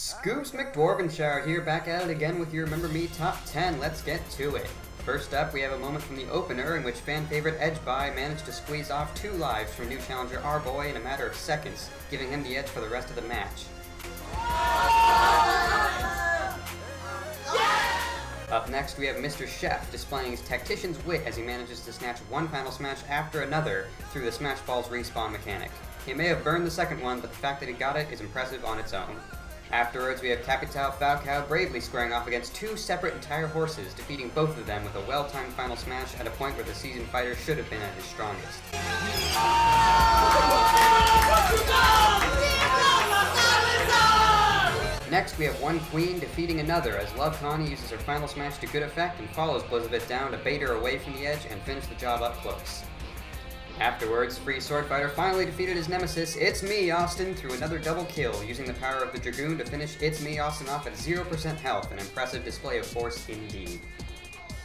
Scoops McDwarvenshire here, back at it again with your Remember Me Top 10. Let's get to it. First up, we have a moment from the opener in which fan favorite Edgeby managed to squeeze off 2 lives from new challenger Our-Boy in a matter of seconds, giving him the edge for the rest of the match. Up next, we have Mr. Chef displaying his tactician's wit as he manages to snatch one final smash after another through the Smash Ball's respawn mechanic. He may have burned the second one, but the fact that he got it is impressive on its own. Afterwards, we have Capitão Falcão bravely squaring off against 2 separate entire horses, defeating both of them with a well-timed final smash at a point where the seasoned fighter should have been at his strongest. Next, we have one queen defeating another as Love Connie uses her final smash to good effect and follows Blizzabeth down to bait her away from the edge and finish the job up close. Afterwards, Free Sword Fighter finally defeated his nemesis, It's Me Austin, through another double kill, using the power of the Dragoon to finish It's Me Austin off at 0% health, an impressive display of force indeed.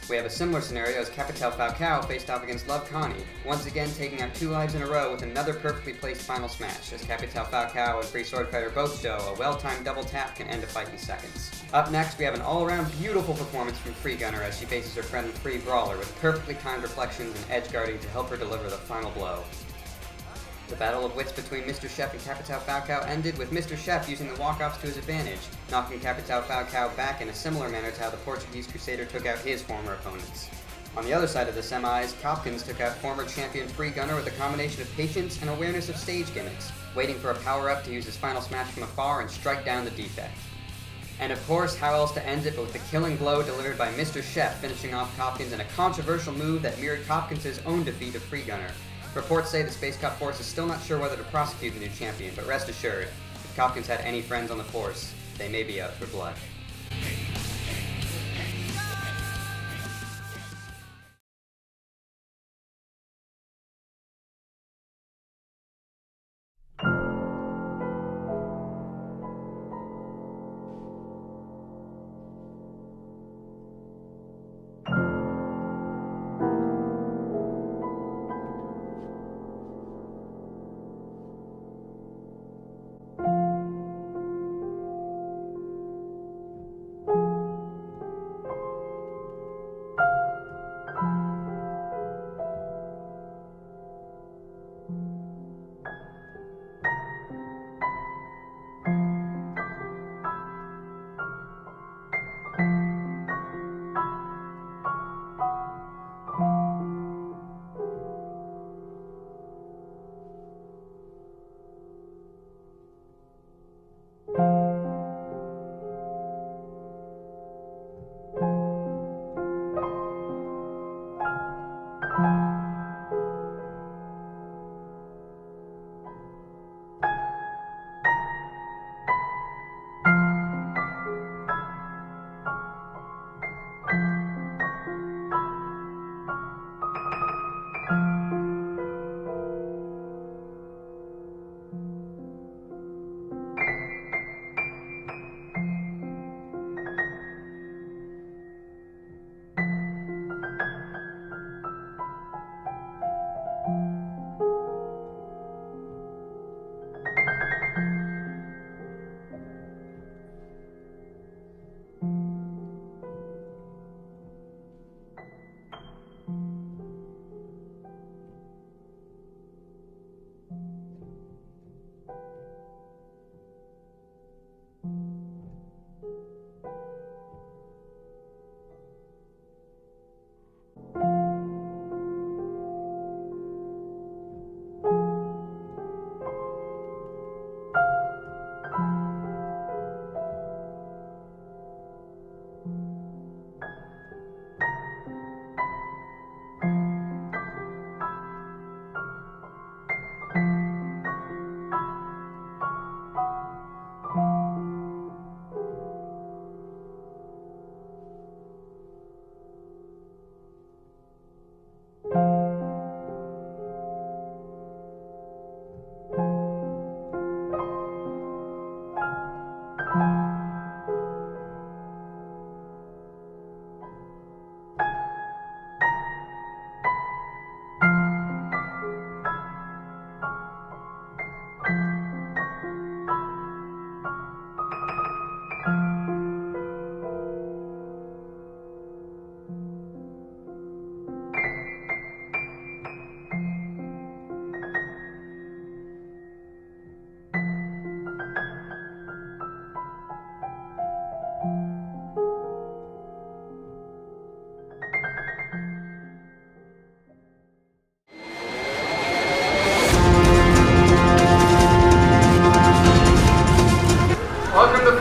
We have a similar scenario as Capitão Falcão faced off against Love Connie, once again taking out 2 lives in a row with another perfectly placed final smash, as Capitão Falcão and Free Sword Fighter both show a well-timed double tap can end a fight in seconds. Up next, we have an all-around beautiful performance from Free Gunner as she faces her friend Free Brawler with perfectly timed reflections and edge guarding to help her deliver the final blow. The battle of wits between Mr. Chef and Capitão Falcão ended with Mr. Chef using the walk-offs to his advantage, knocking Capitão Falcão back in a similar manner to how the Portuguese Crusader took out his former opponents. On the other side of the semis, Copkins took out former champion Free Gunner with a combination of patience and awareness of stage gimmicks, waiting for a power-up to use his final smash from afar and strike down the defect. And of course, how else to end it but with the killing blow delivered by Mr. Chef, finishing off Copkins in a controversial move that mirrored Copkins' own defeat of Free Gunner. Reports say the Space Cup Force is still not sure whether to prosecute the new champion, but rest assured, if Copkins had any friends on the Force, they may be out for blood.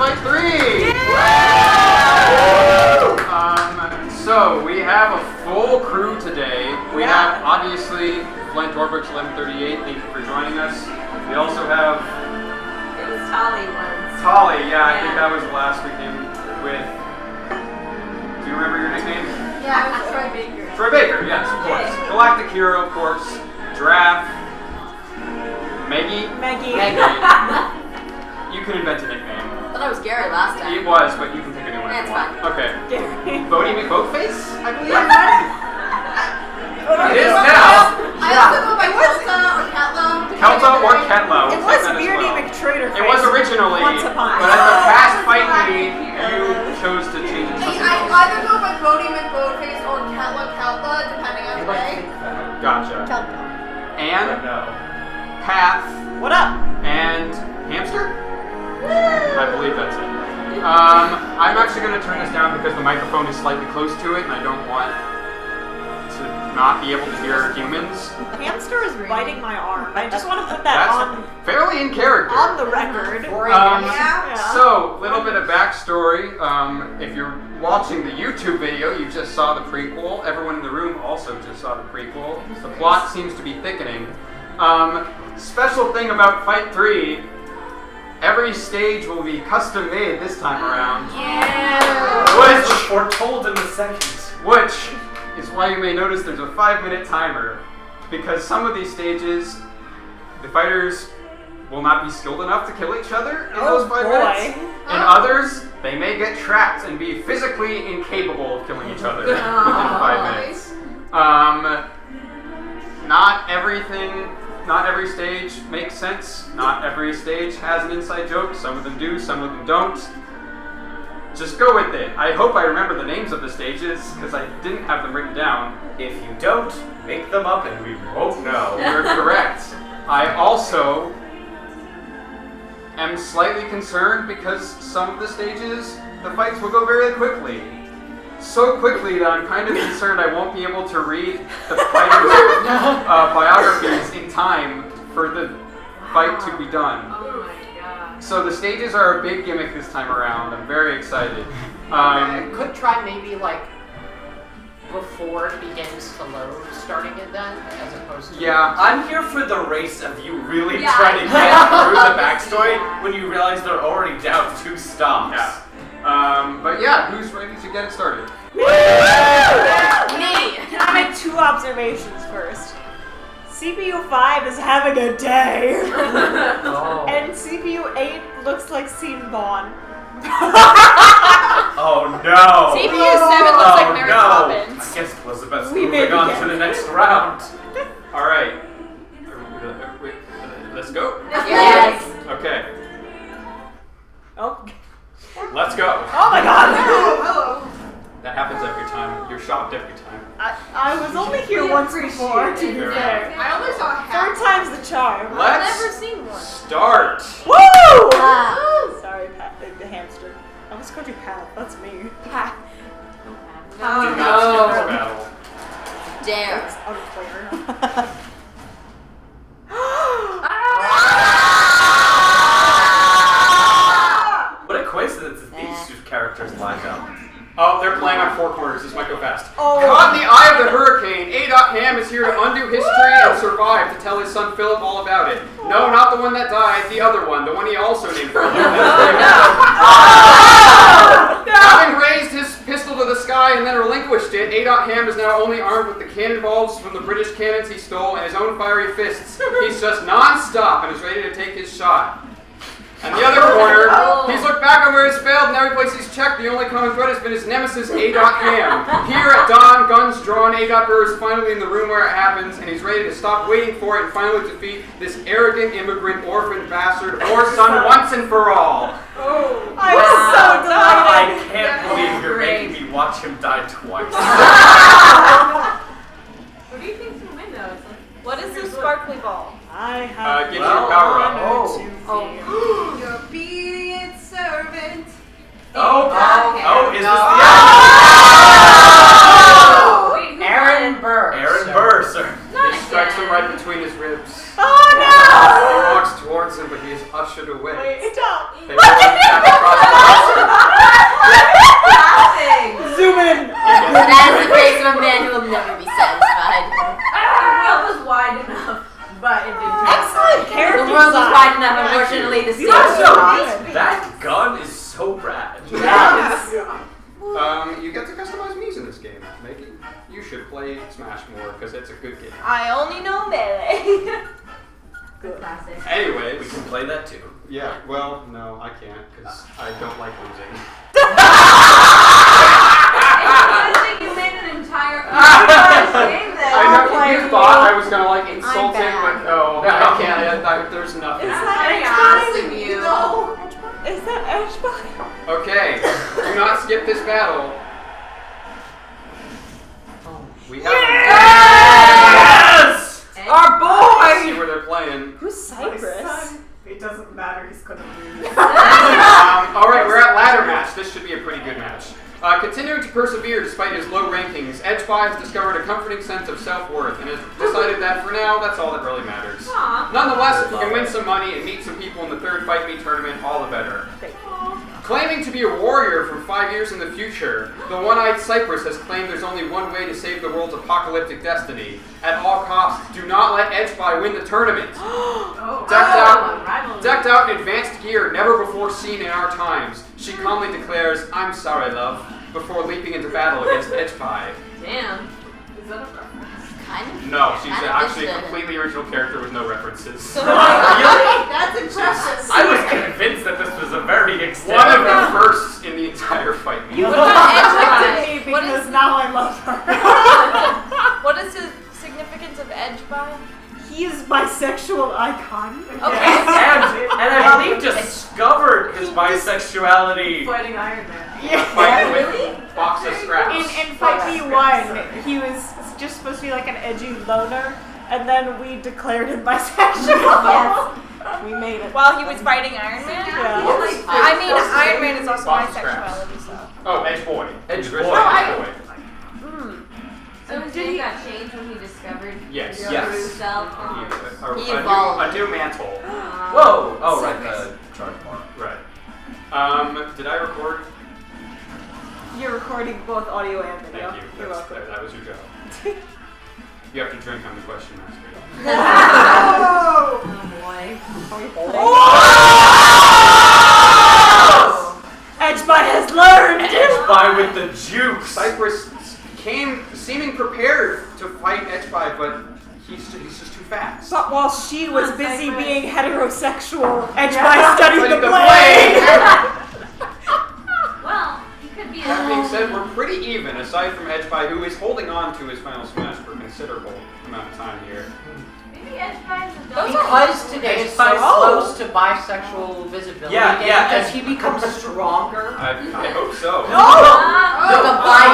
Fight Three! So we have a full crew today. We have obviously Flint Dorbrich 1138. Thank you for joining us. We also have It was Tolly once. Tolly. Yeah, I think that was the last we came with. Do you remember your nickname? Yeah, it was Troy Baker. Troy Baker. Yes, of course. Galactic Hero, of course. Giraffe. Maggie. You can invent a nickname. I thought it was Gary last time. It was, but you can pick a new one. That's if you want. fine. Okay. Gary. Bodie McBoatface, I believe. It is now. I also go by Kelta or Ketlo. Kelta or Ketlo. It was Beardy McTrader. It was originally, Once upon but at the past Fight Thrii, you chose to change it to something I else. either go by Bodie McBoatface or Kelta, depending on the day. Gotcha. Kelta. And Path. What up? And Hamster? I believe that's it. I'm actually going to turn this down because the microphone is slightly close to it and I don't want to not be able to hear humans. Hamster is biting my arm. I just want to put that That's fairly in character. on the record. So, little bit of backstory. If you're watching the YouTube video, you just saw the prequel. Everyone in the room also just saw the prequel. The plot seems to be thickening. Special thing about Fight Thrii, every stage will be custom made this time around. Which was foretold in the second. Which is why you may notice there's a 5-minute timer. Because some of these stages, the fighters will not be skilled enough to kill each other in those 5 minutes. And others, they may get trapped and be physically incapable of killing each other within 5 minutes. Not every stage makes sense. Not every stage has an inside joke. Some of them do, some of them don't. Just go with it. I hope I remember the names of the stages, because I didn't have them written down. If you don't, make them up and we won't know. You're correct. I also am slightly concerned because some of the stages, the fights will go very quickly. So quickly that I'm kind of concerned I won't be able to read the fighters' biographies in time for the fight to be done. Oh my god. So the stages are a big gimmick this time around. I'm very excited. Could try maybe like before it begins to load, starting it then, as opposed to... Yeah. I'm here for the race of you really Yeah. trying to get through the backstory when you realize they're already down 2 stops. Yeah. But yeah, who's ready to get it started? Me! Can I make 2 observations first? CPU 5 is having a day. And CPU 8 looks like Scene Bond. Oh no! CPU 7 looks like Mary Poppins. I guess Elizabeth's We moving may on begin. to the next round. Alright. Let's go? Yes. Okay. Oh. Let's go. Oh my god! Hello. That happens every time. You're shocked every time. I was only here once before, to be Fair fair. I only saw half. Third time's the charm. Let's I've never seen one. start. Woo! Sorry, Pat, the hamster. I was going to Pat. That's me. Pat. Do not skip this battle. Dare. That's unfair. What a coincidence that these 2 characters lined up. Oh, they're playing on 4 corners. This might go fast. Oh. Caught in the eye of the hurricane, A.Ham is here to undo history and survive to tell his son Philip all about it. No, not the one that died, the other one, the one he also named Philip. Having raised his pistol to the sky and then relinquished it, A.Ham is now only armed with the cannonballs from the British cannons he stole and his own fiery fists. He's just non-stop and is ready to take his shot. And the other corner, he's looked back on where he's failed, and every place he's checked, the only common thread has been his nemesis, A.Ham. Here at dawn, guns drawn, A.Burr is finally in the room where it happens, and he's ready to stop waiting for it and finally defeat this arrogant immigrant orphan bastard or son once and for all. I'm so delighted. I can't believe you're making me watch him die twice. What do you think's gonna win though? What is this sparkly ball? I have Gives you a power up. Your obedient servant. Oh, is this the Aaron Burr. Aaron Burr, sir. He strikes him right between his ribs. Oh He walks towards him, but he is ushered away. no! Wait, stop. They roll him back across the so rad. Yes. You get to customize Mii's in this game. Maybe you should play Smash more because it's a good game. I only know melee. Good classic. Anyway, We can play that too. yeah. Well, no, I can't because I don't like losing. You made an entire game I know you thought I was gonna like insult it, bad. but no, I can't. There's nothing. Is Very that honest of you. No. Is that Edgebot? Okay, do not skip this battle. We have Yes! Our Let's see boy! where they're playing. Who's Cypress? It doesn't matter, he's gonna lose. Alright, we're at ladder match. This should be a pretty good match. Continuing to persevere despite his low rankings, Edgebot has discovered a comforting sense of self-worth and has decided that for now, that's all that really matters. Aw. Nonetheless, if he can win some money and meet some people in the third Fight Me tournament, all the better. Claiming to be a warrior from 5 years in the future, the one-eyed Cypress has claimed there's only one way to save the world's apocalyptic destiny. At all costs, do not let Edgebot win the tournament. Decked out in advanced gear never before seen in our times, she calmly declares, "I'm sorry, love," before leaping into battle against Edgebot. Damn. Is that a reference? Kind of. No, she's kind of actually a distant. completely original character with no references. That's impressive. I was convinced that this was a very One extended. of the firsts in the entire fight. You What about looked Edgebot? me What because is- now I love her. What is the significance of Edgebot? He is bisexual icon. Okay. And I believe discovered his bisexuality. Fighting Iron Man. Fighting with box of scraps. In Fight Me 1, he was just supposed to be like an edgy loner, and then we declared him bisexual. Yes. We made it. While he was fighting Iron Man? Yeah. I mean, Iron Man is also Box bisexuality, so. Oh, Edge Boy. Edge Chris Boy. Edge Boy. So his name got changed when he discovered Yes. his Yes. himself. He evolved. A new mantle. Whoa! Oh, right, the charge bar. Right. Did I record? You're recording both audio and video. Thank you. You're welcome. That was your job. You have to drink on the question master. Oh boy. Edgebot has learned! Edgebot with the juke. Cypress came seeming prepared to fight Edgebot, but he's just too fast. But while she was busy being heterosexual, Edgebot studied Studied the the blade! Well, he could be That being said, we're pretty even, aside from Edgebot, who is holding on to his final smash for a considerable amount of time here. Maybe Edgebot is a Because today is so close to bisexual visibility Yeah, day, yeah, does he become stronger? I hope so. With a bi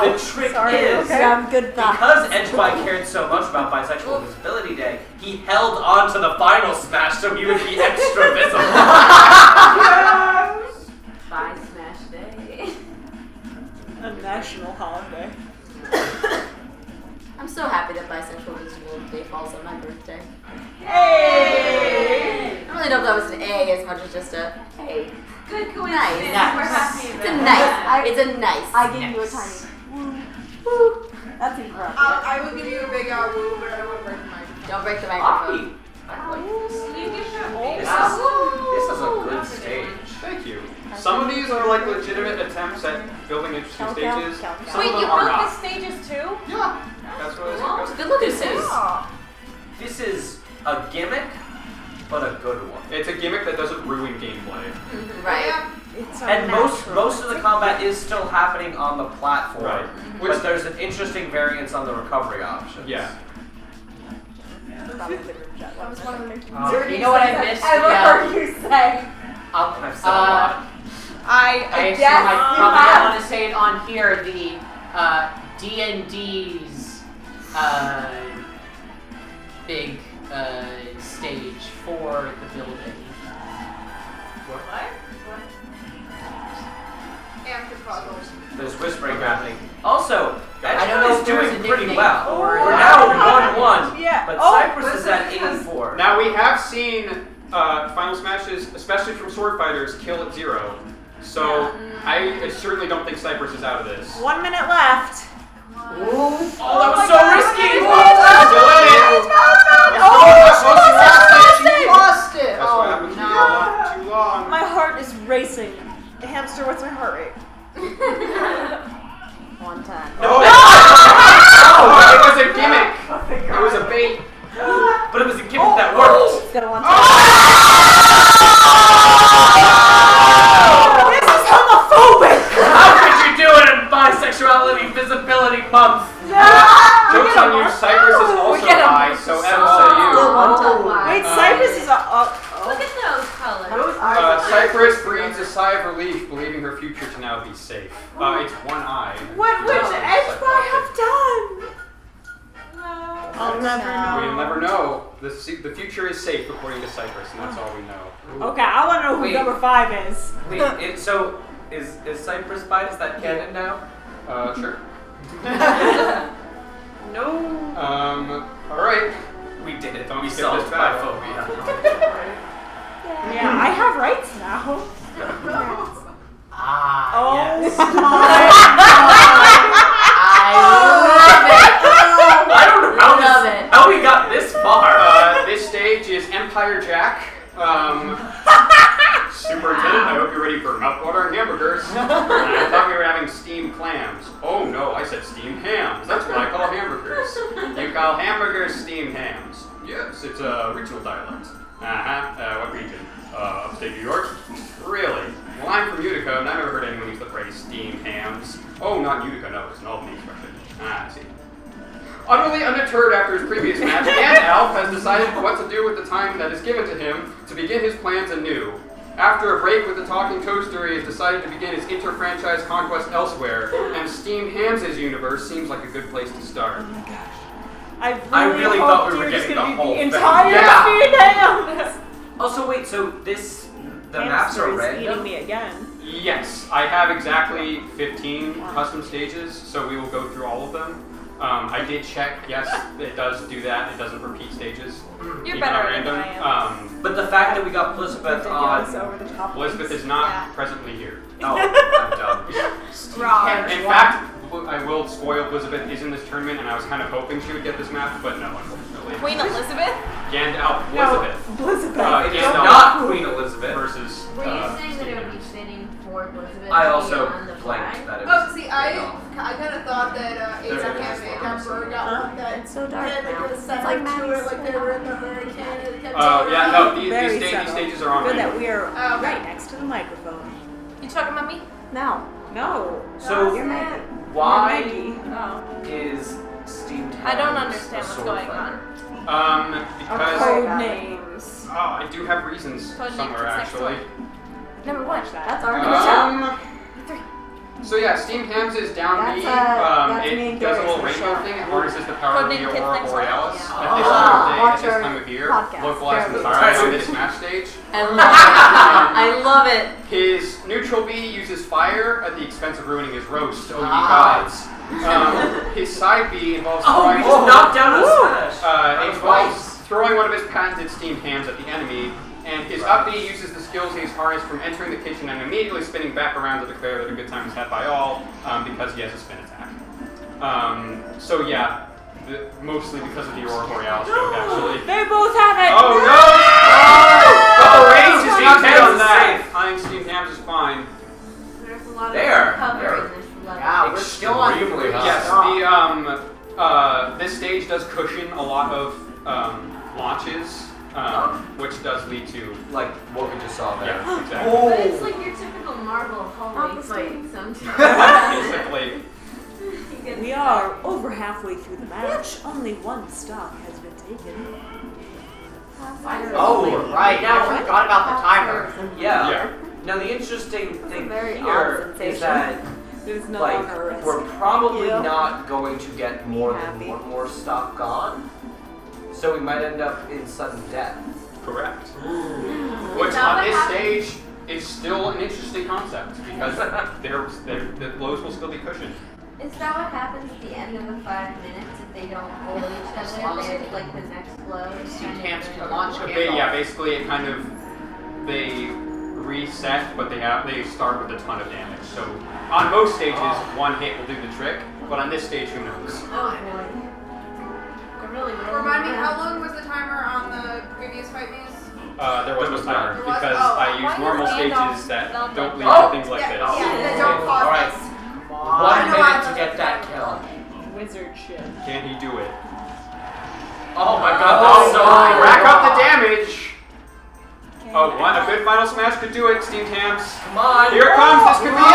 The trick is, I'm good because Edgebot cared so much about Bisexual Visibility Day, he held on to the final smash so he would be extra visible. Bye Smash Day. A national holiday. I'm so happy that bisexual visible day falls on my birthday. Hey! I really don't know if that was an A as much as just a hey. Good coincidence. Nice. We're happy It's about a it. nice. It's a nice. I give you a tiny woo. That's incredible. I will give you a big woo, but I won't break the microphone. Don't break the microphone. This is a good stage. Thank you. Some of these are like legitimate attempts at building interesting stages. Some Wait, of you them are built the not. stages too? Yeah, that's what I was supposed Good looking This stage. is this is a gimmick, but a good one. It's a gimmick that doesn't ruin gameplay. Right. It's a And most natural. of the combat is still happening on the platform. Right. But there's an interesting variance on the recovery options. Yeah. That was one of the You know what I missed? ever heard you say. I've said a lot. I assume yes, I you probably have. don't want to say it on here. The D&D's big stage for the building. There's whispering happening. Also, I don't know Edgebot if is there was doing a pretty nickname well. for it. We're now 1-1, Yeah. but Oh, Cypress is at 84. Now we have seen Final Smashes, especially from Sword Fighters, kill at 0. So I certainly don't think Cypress is out of this. 1 minute left. Oh, that was so risky! Still in it. You lost it! That's what happens when you hold on too long. My heart is racing. hamster, what's my heart rate? 110. No! It was a gimmick. It was a bait. But it was a gimmick that worked. It's got a 110. This is homophobic! How could you do it in Bisexuality Visibility Month? Joke's on you, Cypress is also bi, so F to you. Wait, Cypress is a... Look at those colors. Cypress breathes a sigh of relief, believing her future to now be safe. It's one eye. What would Edgeby have done? I'll never know. We'll never know. The future is safe according to Cypress, and that's all we know. Okay, I want to know who Wait. number 5 is. Wait, so is Cypress bi? Is that canon now? Sure. No. Alright. We did it. Don't We skip solved this battle. biphobia. Yeah, I have rights now. Yes. my I don't know how we got this far. This stage is Empire Jack. Superintendent, I hope you're ready for mouthwatering hamburgers. I thought we were having steamed clams. Oh no, I said steamed hams. That's what I call hamburgers. You call hamburgers steamed hams. Yes, it's a regional dialect. What region? Upstate New York? Really? Well, I'm from Utica, and I've never heard anyone use the phrase steamed hams. Oh, not Utica, no, it's an Albany expression. I see. Utterly undeterred after his previous match, Alf has decided what to do with the time that is given to him to begin his plans anew. After a break with the Talking Toaster, he has decided to begin his inter-franchise conquest elsewhere, and Steamed Hams' universe seems like a good place to start. Oh my gosh. I really thought we were you're just getting gonna the be whole the thing. entire Yeah. Steam Also, wait, so the maps are eating random? me again. Yes, I have exactly 15 custom stages, so we will go through all of them. I did check, yes, it does do that. It doesn't repeat stages. You're even better at than random. I am. But the fact that we got Elizabeth Ridiculous on... over the top. Elizabeth is not Yeah. presently here. Oh, I'm dumb. In fact, I will spoil, Elizabeth is in this tournament, and I was kind of hoping she would get this map, but no, unfortunately. Queen Elizabeth? Gandalf, Elizabeth. Elizabeth. It's not Queen Elizabeth. Versus. Were you saying that it would be fitting for Elizabeth I to be also on the blanked flag? that it was... Oh, see, I kind of thought that Bird got that. It's so dark Had like now. a It's center like to Maddie's it, like they were in the hurricane. And it kept Yeah, no, these Very these subtle. stages are on Good that random. we are Oh, okay. right next to the microphone. You talking about me? No. No. So, You're Maggie. why Maggie. Oh. is Steamed Hams I don't a understand what's sword going fighter? on. Because Code names. I do have reasons Code name somewhere is next actually. Number one. That's our show. So yeah, Steamed Hams is down That's, B. that's me It and does a Gary's little show. rainbow thing. It harnesses the power of Code the name Kids Aurora Next Borealis Door? at this time of day, watch at this our time of year, podcast. localized Very entirely good. on this match stage. I love it. I love it. His neutral B uses fire at the expense of ruining his roast. Oh, ye Ah. gods. His side B involves Oh, we just knocked down a smash. it involves throwing one of his patented steamed hams at the enemy, and his up B uses the skills he's harnessed from entering the kitchen and immediately spinning back around to declare that a good time is had by all, because he has a spin attack. So yeah, mostly because of the Aurora Borealis joke, actually. They both have it. Oh no! Oh, the range is Steamed not Hams on that. safe. I think Steamed Hams is fine. There's a lot There. of cover There. in this level. Yeah, we're still on Extremely hot. Yes, this stage does cushion a lot of launches, which does lead to Like what we just saw there. yeah, exactly. But it's like your typical Marvel hallway Not the fight same. sometimes. Basically, We are over halfway through the match. Only one stock has been taken. Oh, right. Now I forgot about the timer. Yeah. yeah. Now the interesting thing very here odd is sensation. that There's no like longer a risk. we're probably Yeah. not going to get more than Happy. one more stock gone. So we might end up in sudden death. Correct. Which Is that on what this happened? stage is still an interesting concept because the blows will still be cushioned. Is that what happens at the end of the 5 minutes if they don't hold each other? They have like the next blow. Steamed Hams can launch Yeah, basically it kind of they reset, but they start with a ton of damage. So on most stages, one hit will do the trick, but on this stage, who knows? Oh boy. I really will. Remind me, how long was the timer on the previous fight news? There was no timer There was- because oh, I use why normal is Gandalf stages that not don't like lead to things like Okay. this. Yeah, they don't cause Alright. this. 1 minute to get that kill. Wizard shit. Can he do it? Oh my god, Oh, that's so high. rack up the damage! Oh, a good final smash could do it, Steamed Hams. Come on. Here it comes, this could be it!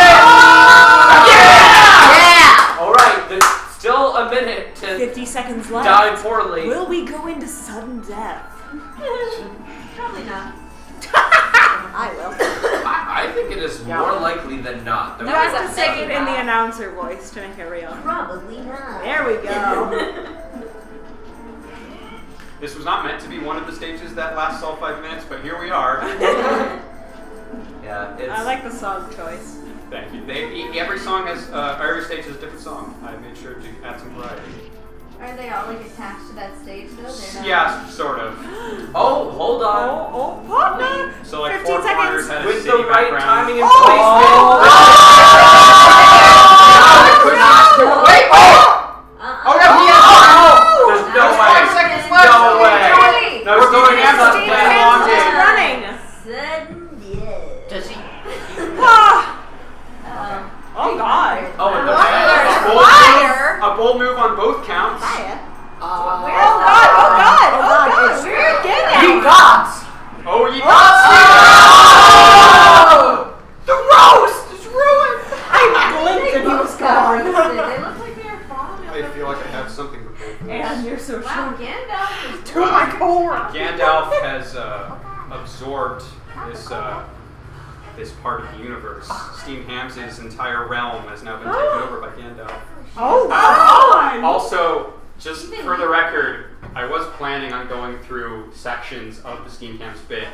Yeah! Alright, there's still a minute to 50 seconds left. die poorly. Will we go into sudden death? Probably not. I will. I think it is more likely than not. You have to say it in the announcer voice to make it real. Probably not. There we go. This was not meant to be one of the stages that lasts all 5 minutes, but here we are. Yeah, it's... I like the song choice. Thank you. Every song has, every stage has a different song. I made sure to add some variety. Are they all like attached to that stage though? They're not. Yeah, sort of. Oh, hold on. Oh, partner! So like 15 4 corners seconds. had a With city the right background. timing and placement. I could not do it. Wait! Oh no, he has There's no There's way. 5 seconds left. No way. No, we're going Steamed after Hams the is play long He's game. running. Sudden death. Does he? Ah! Oh god. Oh, and the A bold move on both counts. Oh god, oh god, oh god. We're getting You got! Oh, you got The roast is ruined! I blinked and he was gone. They look like they are falling. I feel like I have something prepared for this. And you're so Wow, sure. Gandalf is To my core. Gandalf has absorbed this part of the universe. Steamed Hams' entire realm has now been taken over by Gandalf. Oh god. Also, just for the record, I was planning on going through sections of the Steamed Hams bit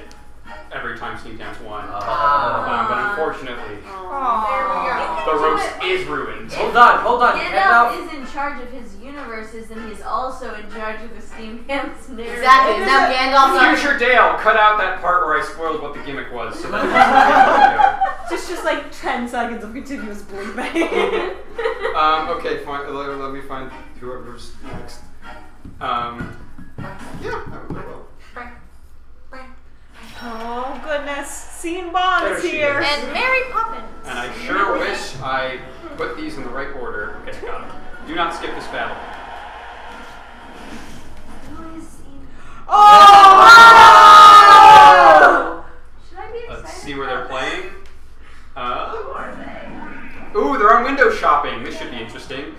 every time Steamed Hams won. But unfortunately, the roast is ruined. Hold on. Gandalf is in charge of his universes, and he's also in charge of the Steamed Hams narrative. Exactly. Now Gandalf's Future Dale, cut out that part where I spoiled what the gimmick was. So that Just like 10 seconds of continuous bleeping. okay, fine. Let me find whoever's next. Yeah, I will. Oh goodness, Scene Bond There is she here. is. And Mary Poppins. And I sure wish I put these in the right order. Okay, got it. Do not skip this battle. Oh! Should I be excited? Let's see where they're playing. Who are they? Ooh, they're on window shopping. This should be interesting.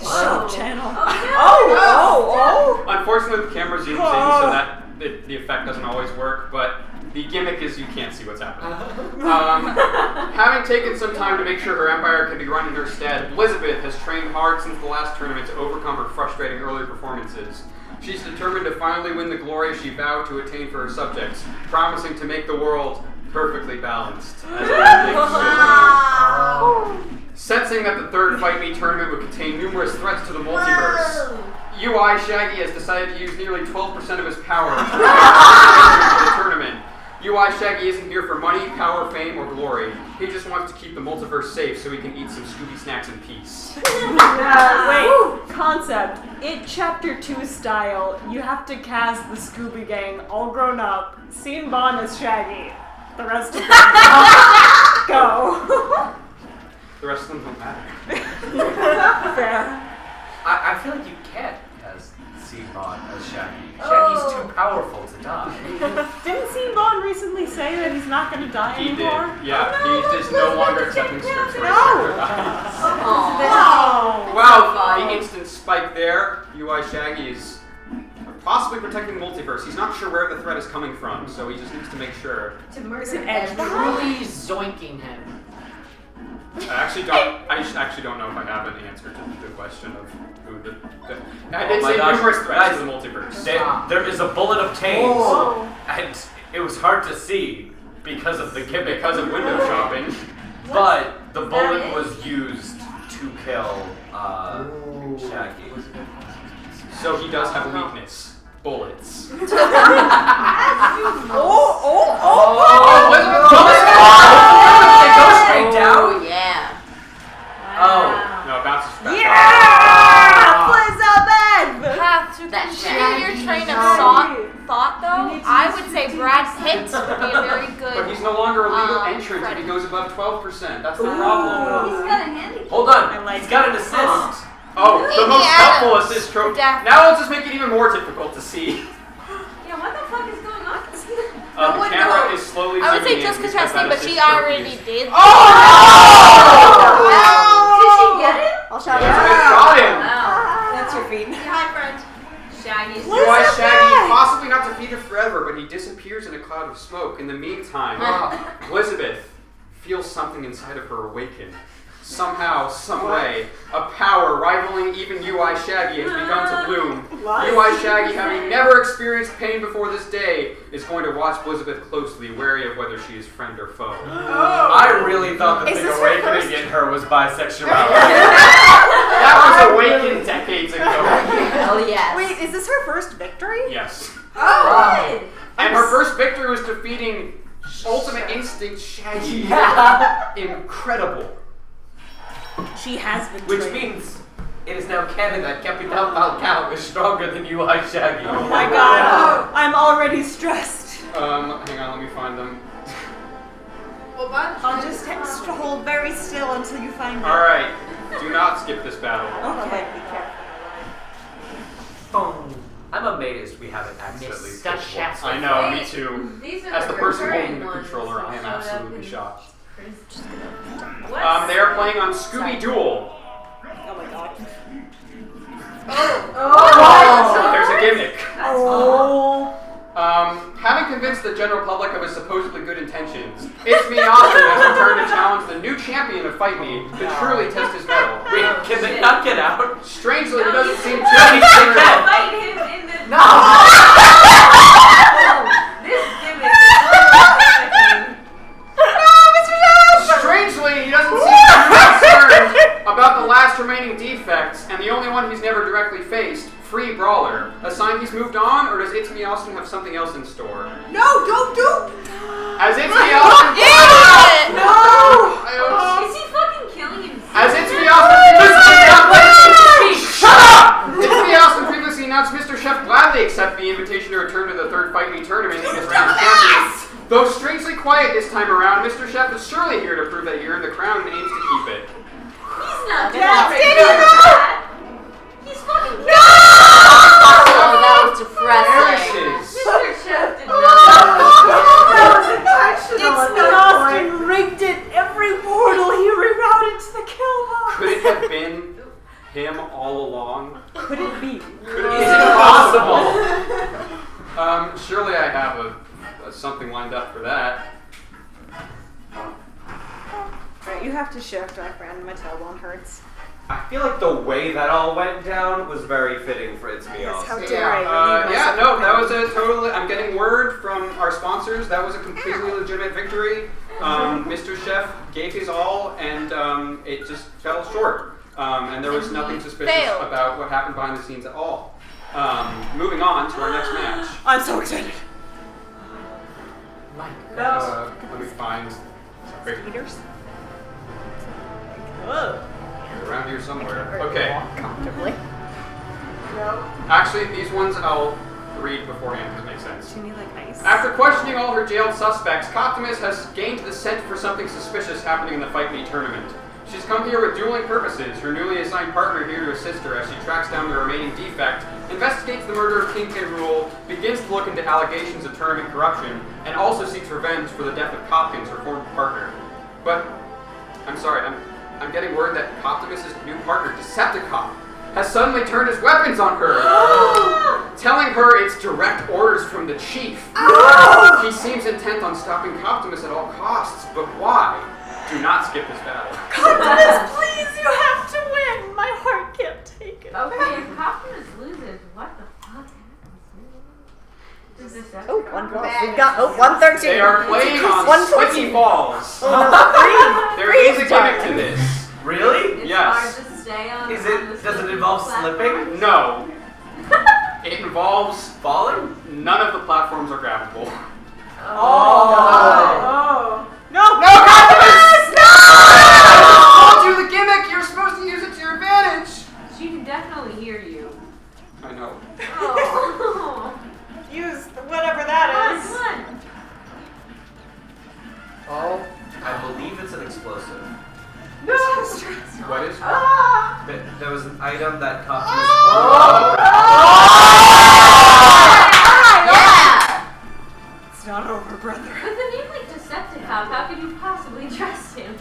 Shop channel. Oh, Unfortunately, the camera zooms in so that the effect doesn't always work, but the gimmick is you can't see what's happening. Having taken some time to make sure her empire can be run in her stead, Elizabeth has trained hard since the last tournament to overcome her frustrating early performances. She's determined to finally win the glory she vowed to attain for her subjects, promising to make the world perfectly balanced. As Sensing that the third Fight Me tournament would contain numerous threats to the multiverse, UI Shaggy has decided to use nearly 12% of his power to the tournament. UI Shaggy isn't here for money, power, fame, or glory. He just wants to keep the multiverse safe so he can eat some Scooby snacks in peace. Wait, concept. It Chapter 2 style, you have to cast the Scooby Gang all grown up. Scene Bond as Shaggy. The rest of them go. The rest of them don't matter. Fair. I feel like you can't as Scene Bond as Shaggy. Shaggy's too powerful to die. Didn't Scene Bond recently say that he's not going to die He did. anymore? Yeah, he's just no longer accepting scripts where his character dies. Oh. Wow, the instant spike there. UI Shaggy is possibly protecting the multiverse. He's not sure where the threat is coming from, so he just needs to make sure. To murder Is it Edge? truly zoinking him. I actually don't know if I have an answer to the question of who the I did my say gosh. numerous threats Guys, to the multiverse. There is a bullet obtained, Oh. and it was hard to see because of the gimmick, Because of window shopping. but the Is that bullet it? was used to kill Shaggy. So he does have a weakness. Bullets. Oh, it goes straight down. Oh, yeah. Oh. No, it bounces back. Path to That continue your Shaggy train of zombie. thought though, I would say Brad Pitt the problem. He's got a handicap. Hold on. He's got an assist. Oh, the Amy most helpful Adams. assist trophy. Daphne. Now let's just make it even more difficult to see. Yeah, what the fuck is going on? The camera is slowly I would say zooming in just because that Trusty, but assist she trophy already is- did. Oh! Did she get it? I'll shout Yes, out. I got him! Wow. That's your feed. Hi, friend. Shaggy's UI Shaggy, possibly not defeated forever, but he disappears in a cloud of smoke. In the meantime, Elizabeth feels something inside of her awaken. Somehow, some way, a power rivaling even UI Shaggy has begun to bloom. UI Shaggy, having never experienced pain before this day, is going to watch Elizabeth closely, wary of whether she is friend or foe. I really thought the Is thing this her awakening first- in her was bisexuality. That was awakened decades ago. Oh, yes. Wait, is this her first victory? Yes. Oh, good. And her first victory was defeating Ultimate Instinct Shaggy. Incredible. She has been Which trained. means it is now canon that Capital Falcao is stronger than UI Shaggy. Oh my god, I'm already stressed. Hang on, let me find them. I'll just hold very still until you find it. Alright, do not skip this battle. Okay, be careful. Boom. I'm amazed we haven't accidentally Mr. skipped Chef. one. I know, me too. These are As the person recurring holding the ones controller, that I am showed up absolutely in- shocked. What? They are playing on Scooby Duel. Oh my god. There's a gimmick. Oh. Having convinced the general public of his supposedly good intentions, It's Me Austin has returned to challenge the new champion of Fight Me to truly test his mettle. Wait, can they not get out? Strangely, he doesn't seem too They concerned. can. Fight him in the. No! This gimmick is Strangely, he doesn't seem too concerned about the last remaining defects, and the only one he's never directly faced, Free Brawler. A sign he's moved on, or does It's Me Austin have something else in store? No, don't do. As It's Me Austin... Is he fucking killing himself? As It's Me Austin previously announced... Shut up! It's Me Austin previously announced Mr. Chef gladly accept the invitation to return to the third Fight Me tournament in his reign as champion. Though strangely quiet this time around, Mr. Chef is surely here to prove that he earned the crown and aims to keep it. He's not Yeah, doing Danny, that. He's fucking killing Oh, that was There depressing. it is. Mr. Chef did not. It's me, Austin rigged it. Every portal he rerouted to the kill box. Could it have been him all along? Could it be? Could it Is it possible? Surely I have a something lined up for that. Alright, you have to shift, my friend. My tailbone hurts. I feel like the way that all went down was very fitting for It's Me Yes, how Austin. dare I relieve Yeah, myself no, of that pain. was a totally. I'm getting word from our sponsors. That was a completely legitimate victory. Mr. Chef gave his all, and it just fell short. And there was nothing suspicious failed. about what happened behind the scenes at all. Moving on to our next match. I'm so excited. Let me find. Sorry, Eaters? Oh. around here somewhere. Okay. Comfortably. Actually, these ones I'll read beforehand because it makes sense. Do you need like ice? After questioning all her jailed suspects, Optimus has gained the scent for something suspicious happening in the Fight Me tournament. She's come here with dueling purposes, her newly assigned partner here to assist her as she tracks down the remaining defect, investigates the murder of King K. Rool, begins to look into allegations of tournament corruption, and also seeks revenge for the death of Hopkins, her former partner. But, I'm sorry, I'm getting word that Optimus' new partner, Decepticon, has suddenly turned his weapons on her, telling her it's direct orders from the chief. He seems intent on stopping Optimus at all costs, but why? Do not skip this battle. Optimus, please, you have to win. My heart can't take it. Okay, if Optimus loses, what the fuck happens? Does this Oh, one girl. We've got 113. They are playing on 114. slicky balls. Oh, no, There Freeze is a time. gimmick to this. Really? It's Yes. hard to stay on. Is on it? the Does it involve platform. slipping? No. It involves Falling? none of the platforms are grabbable. Oh. No! No, Optimus! No! I told you the gimmick. You're supposed to use it to your advantage. She can definitely hear you. I know. Oh. Use whatever that is. Come on. Oh, I believe it's an explosive. What is? There was an item that Optimus. Yeah! It's not over, brother. With a name like Decepticon, how could you possibly trust him?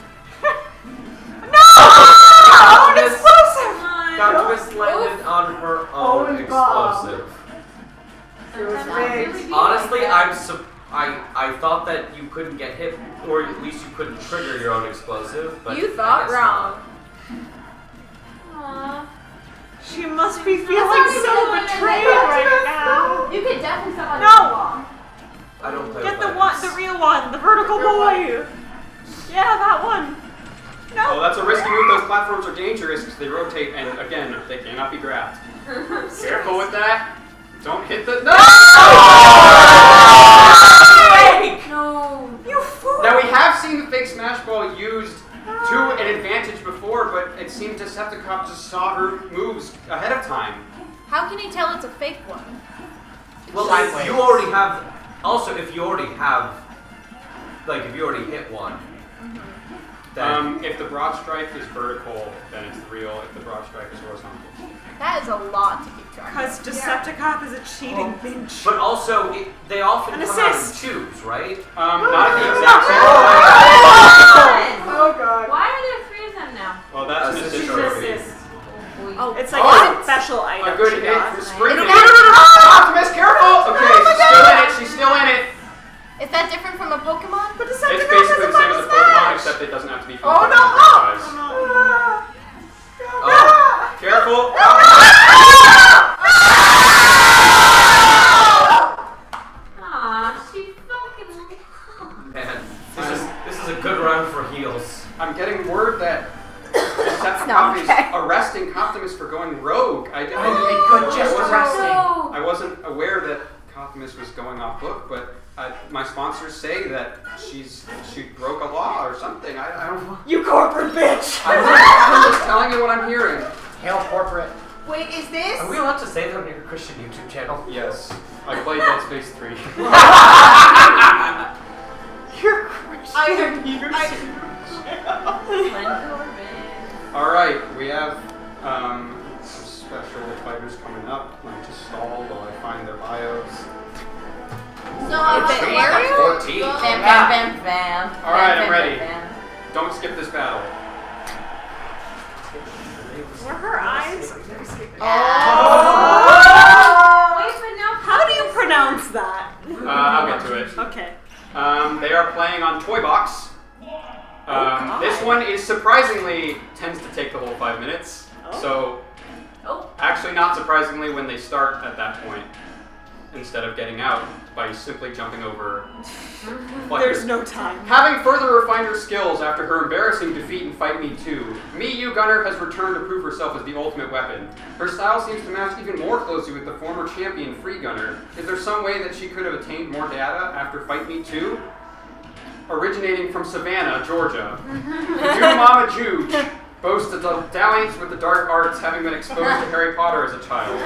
Optimus landed on her own explosive. Honestly, I thought that you couldn't get hit, or at least you couldn't trigger your own explosive. But You thought wrong. Aww. She must be feeling so betrayed right now. You could definitely step on No. the wall. I don't play Get with the one, the real one, the vertical boy. Yeah, that one. No. Oh, that's a risky move. Those platforms are dangerous because they rotate, and again, they cannot be grabbed. Careful with that. Don't hit the. No! No. You fool. Now we have seen the fake smash ball used to an advantage before, but it seemed Decepticon just saw her moves ahead of time. How can he tell it's a fake one? Well, Sideways. you already have. Also, if you already have, like, if you already hit one, then If the broad strike is vertical, then it's real. If the broad strike is horizontal. That is a lot to keep track of. Because Decepticon is a cheating bitch. But also, they often An come out in assist. twos, right? Not at the exact same time. Oh god. Why are there 3 of them now? Well, that's an Assist assist trophy. trophy. Oh, It's like Oh. a special item. A good she hit got. from Screaming. Is Optimus, careful! Okay, she's still in it. She's still in it. Is that different from a Pokemon? But It's Decepticon basically the has a same as a final Pokemon, smash. except it doesn't have to be from Oh, Pokemon no. franchise. Oh, Careful! Aw, she fucking. man, this is a good round for heels. I'm getting word that Decepticon is arresting Optimus for going rogue. I They could just arrest him. No. I wasn't aware that Optimus was going off book, but my sponsors say that she broke a law or something. I don't know. You corporate bitch. I'm just telling you what I'm hearing. Hail corporate. Wait, is this? Are we allowed to say that on your Christian YouTube channel? Yes, I played Dead Space 3. You're All right, we have some special fighters coming up. Let me just stall while I find their bios. So, Is it Ariel? 14. Bam, Yeah. bam, bam, bam. All right, Bam, I'm bam, ready. bam, bam. Don't skip this battle. Were her eyes? Wait, but now. How do you pronounce that? I'll get to it. Okay. They are playing on Toy Box. This one is surprisingly tends to take the whole 5 minutes. So, actually not surprisingly when they start at that point, instead of getting out by simply jumping over. There's no time. Having further refined her skills after her embarrassing defeat in Fight Me 2, Yugo Kanno has returned to prove herself as the ultimate weapon. Her style seems to match even more closely with the former champion Free Gunner. Is there some way that she could have attained more data after Fight Me 2? Originating from Savannah, Georgia, New Mama Juge boasts a dalliance with the dark arts, having been exposed to Harry Potter as a child.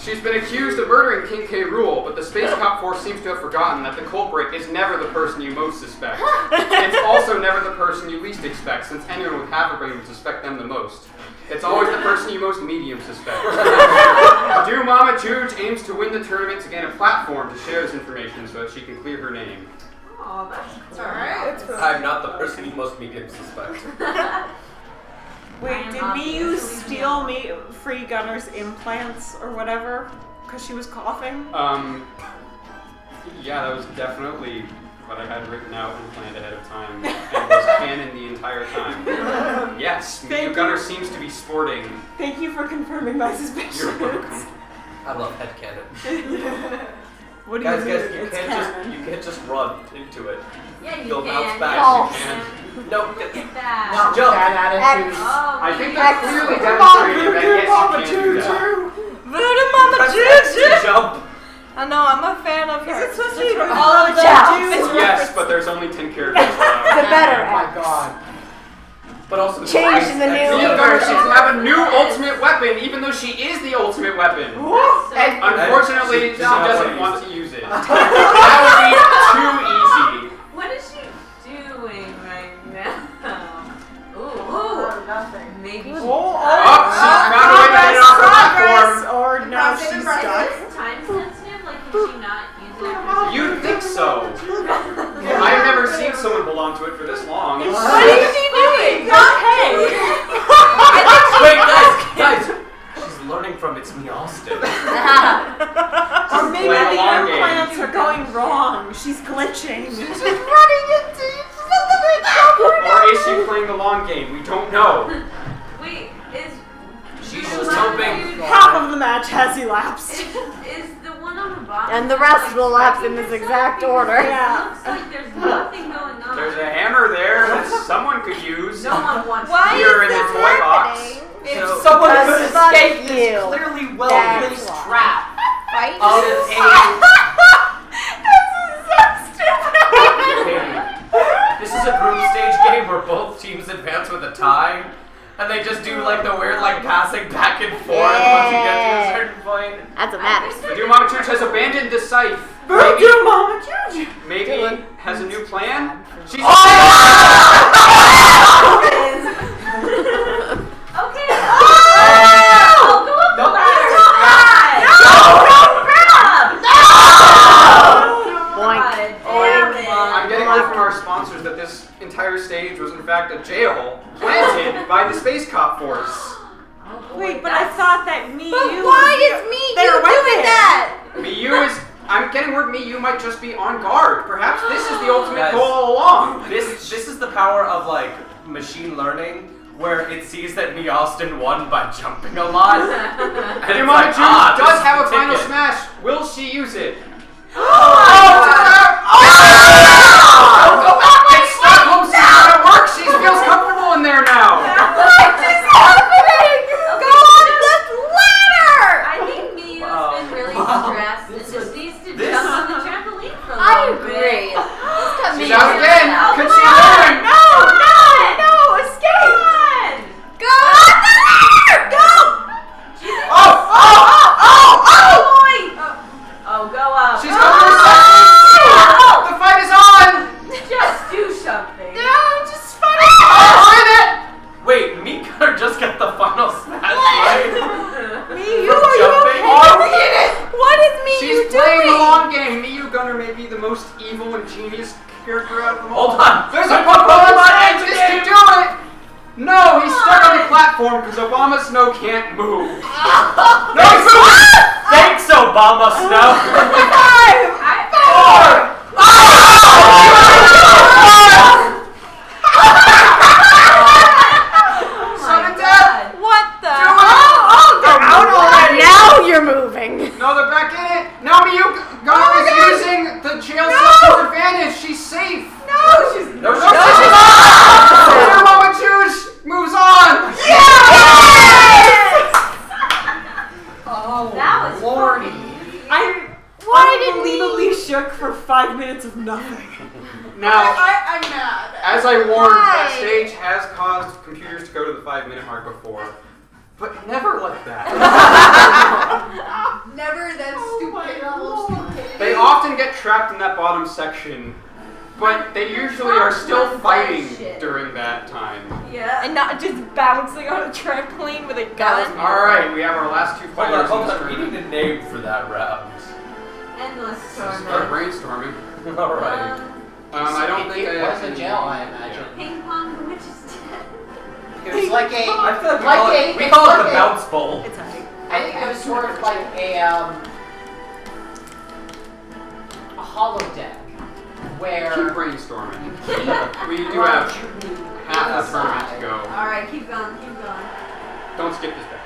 She's been accused of murdering King K. Rool, but the Space Cop Force seems to have forgotten that the culprit is never the person you most suspect. It's also never the person you least expect, since anyone with half a brain would suspect them the most. It's always the person you most medium suspect. New Mama Juge aims to win the tournament to gain a platform to share this information so that she can clear her name. Oh, that's cool. Alright. I'm not the person you most medium suspect. Wait, did Miyu steal me Free Gunner's implants or whatever? Because she was coughing? Yeah, that was definitely what I had written out and planned ahead of time, and was canon the entire time. Yes, Yugo Kanno seems to be sporting. Thank you for confirming my suspicions. You're welcome. I love headcanon. What do you Guys, mean? you It's you can't just run into it. Yeah, you You'll can. bounce back. False. You can. No, Look at that. Not Jump. bad attitude. Oh, I think man. that's clearly demonstrating that yes, you can do that. Voodoo Mama Press X to Juju! jump. I know, I'm a fan of her. Is it supposed to Just be for all all of the the Juju? Yes, but there's only 10 characters allowed. The better Oh my X. god. But also Change in the new Yugo Kanno version. seems to have a new ultimate weapon, even though she is the ultimate weapon. And Unfortunately, she She doesn't doesn't want want to use it. That would be too easy. what is she doing right now? Ooh. nothing. Maybe Oh, she found a way to get it off the platform. Or now Cross it, she's cross it. stuck. Is this time sensitive? Like, can she not use it after You'd think so. I've never seen someone belong to it for this long. What is she doing? Okay. Wait, guys! She's learning from It's Me Austin. Or maybe Play a the long game. implants are going wrong. She's glitching. Or is she playing the long game? We don't know. Wait, is She's the just one hoping. dude- Half of the match has elapsed. Is the one on the bottom? And the rest like, will lapse in striking this herself? exact Because order. It Yeah. looks like there's nothing going on. There's a hammer there that someone could use. No one wants Why Here is in the this toy box. happening? If So- someone Because could fuck escape you. this clearly That's well-placed why. trap Fight? of a This is a group stage game where both teams advance with a tie, and they just do like the weird like passing back and forth once you get to a certain point. That's what matters. The Doom Mama Church has abandoned the scythe. Voodoo Mama Juju. Maybe has a new plan. She's Okay. Oh, go up the ladder. Boink. I'm getting word from our sponsors that this entire stage was in fact a jail planted by the Space Cop Force. Wait, but I thought that But you. why is me They're you with doing it. that? Miyu is. I'm getting word Miyu might just be on guard. Perhaps this is the ultimate Guys. goal all along. This is the power of like machine learning, where it sees that Me Austin won by jumping a lot. And Doom it's Mama like, Church this does is have a the final ticket. smash. Will she use it? It's Stockholm Syndrome at work. She feels comfortable in there now. What is happening? Go on this ladder! I think Miyu's been really stressed and just needs to This- jump on the trampoline for a I little agree. bit. Let's cut She's me out again. Oh, Could come she on. learn? No, escape. Go on the ladder! Go! Oh, go up. She's going for a second. The fight is on. Just do something. Just fight it! Win it. Wait, Mika just got the final smash, right? Me, From jumping. What is me She's you playing doing? the long game. Miyu Gunner may be the most evil and genius character out of them all. Hold on. There's a Put Pokemon Pokemon scientist into to game. do it. No, he's stuck on the platform because Obama Snow can't move. No, he's moving. Thanks, Obama Snow. Sudden death. What the? They're out already. Now you're moving. No, they're back in it. Now Miyu Gunner is using the jail cell to her advantage. She's safe. No, she's Doom Mama Juice moves on. Oh, That was lordy. I'm unbelievably shook for 5 minutes of nothing. Now, I'm mad. as I warned, that Why? stage has caused computers to go to the 5-minute mark before, but never like that. Never that stupid level of stupidity. They often get trapped in that bottom section, but they usually are still fighting during that time. Yeah. And not just bouncing on a trampoline with a gun. Alright, we have our last two Hold fighters on, in this hold on. We tournament. need a name for that round. Endless Start torment. brainstorming. Alright. I don't think it I was actually a jail, I imagine. Ping pong, the witch is dead. It was like I a. feel like we Like call it like the a- bounce bowl. It's alright. I think it was sort of like a holodeck where Keep brainstorming. We do Right, have you need half the inside. tournament to go. Alright, keep going, keep going. Don't skip this back.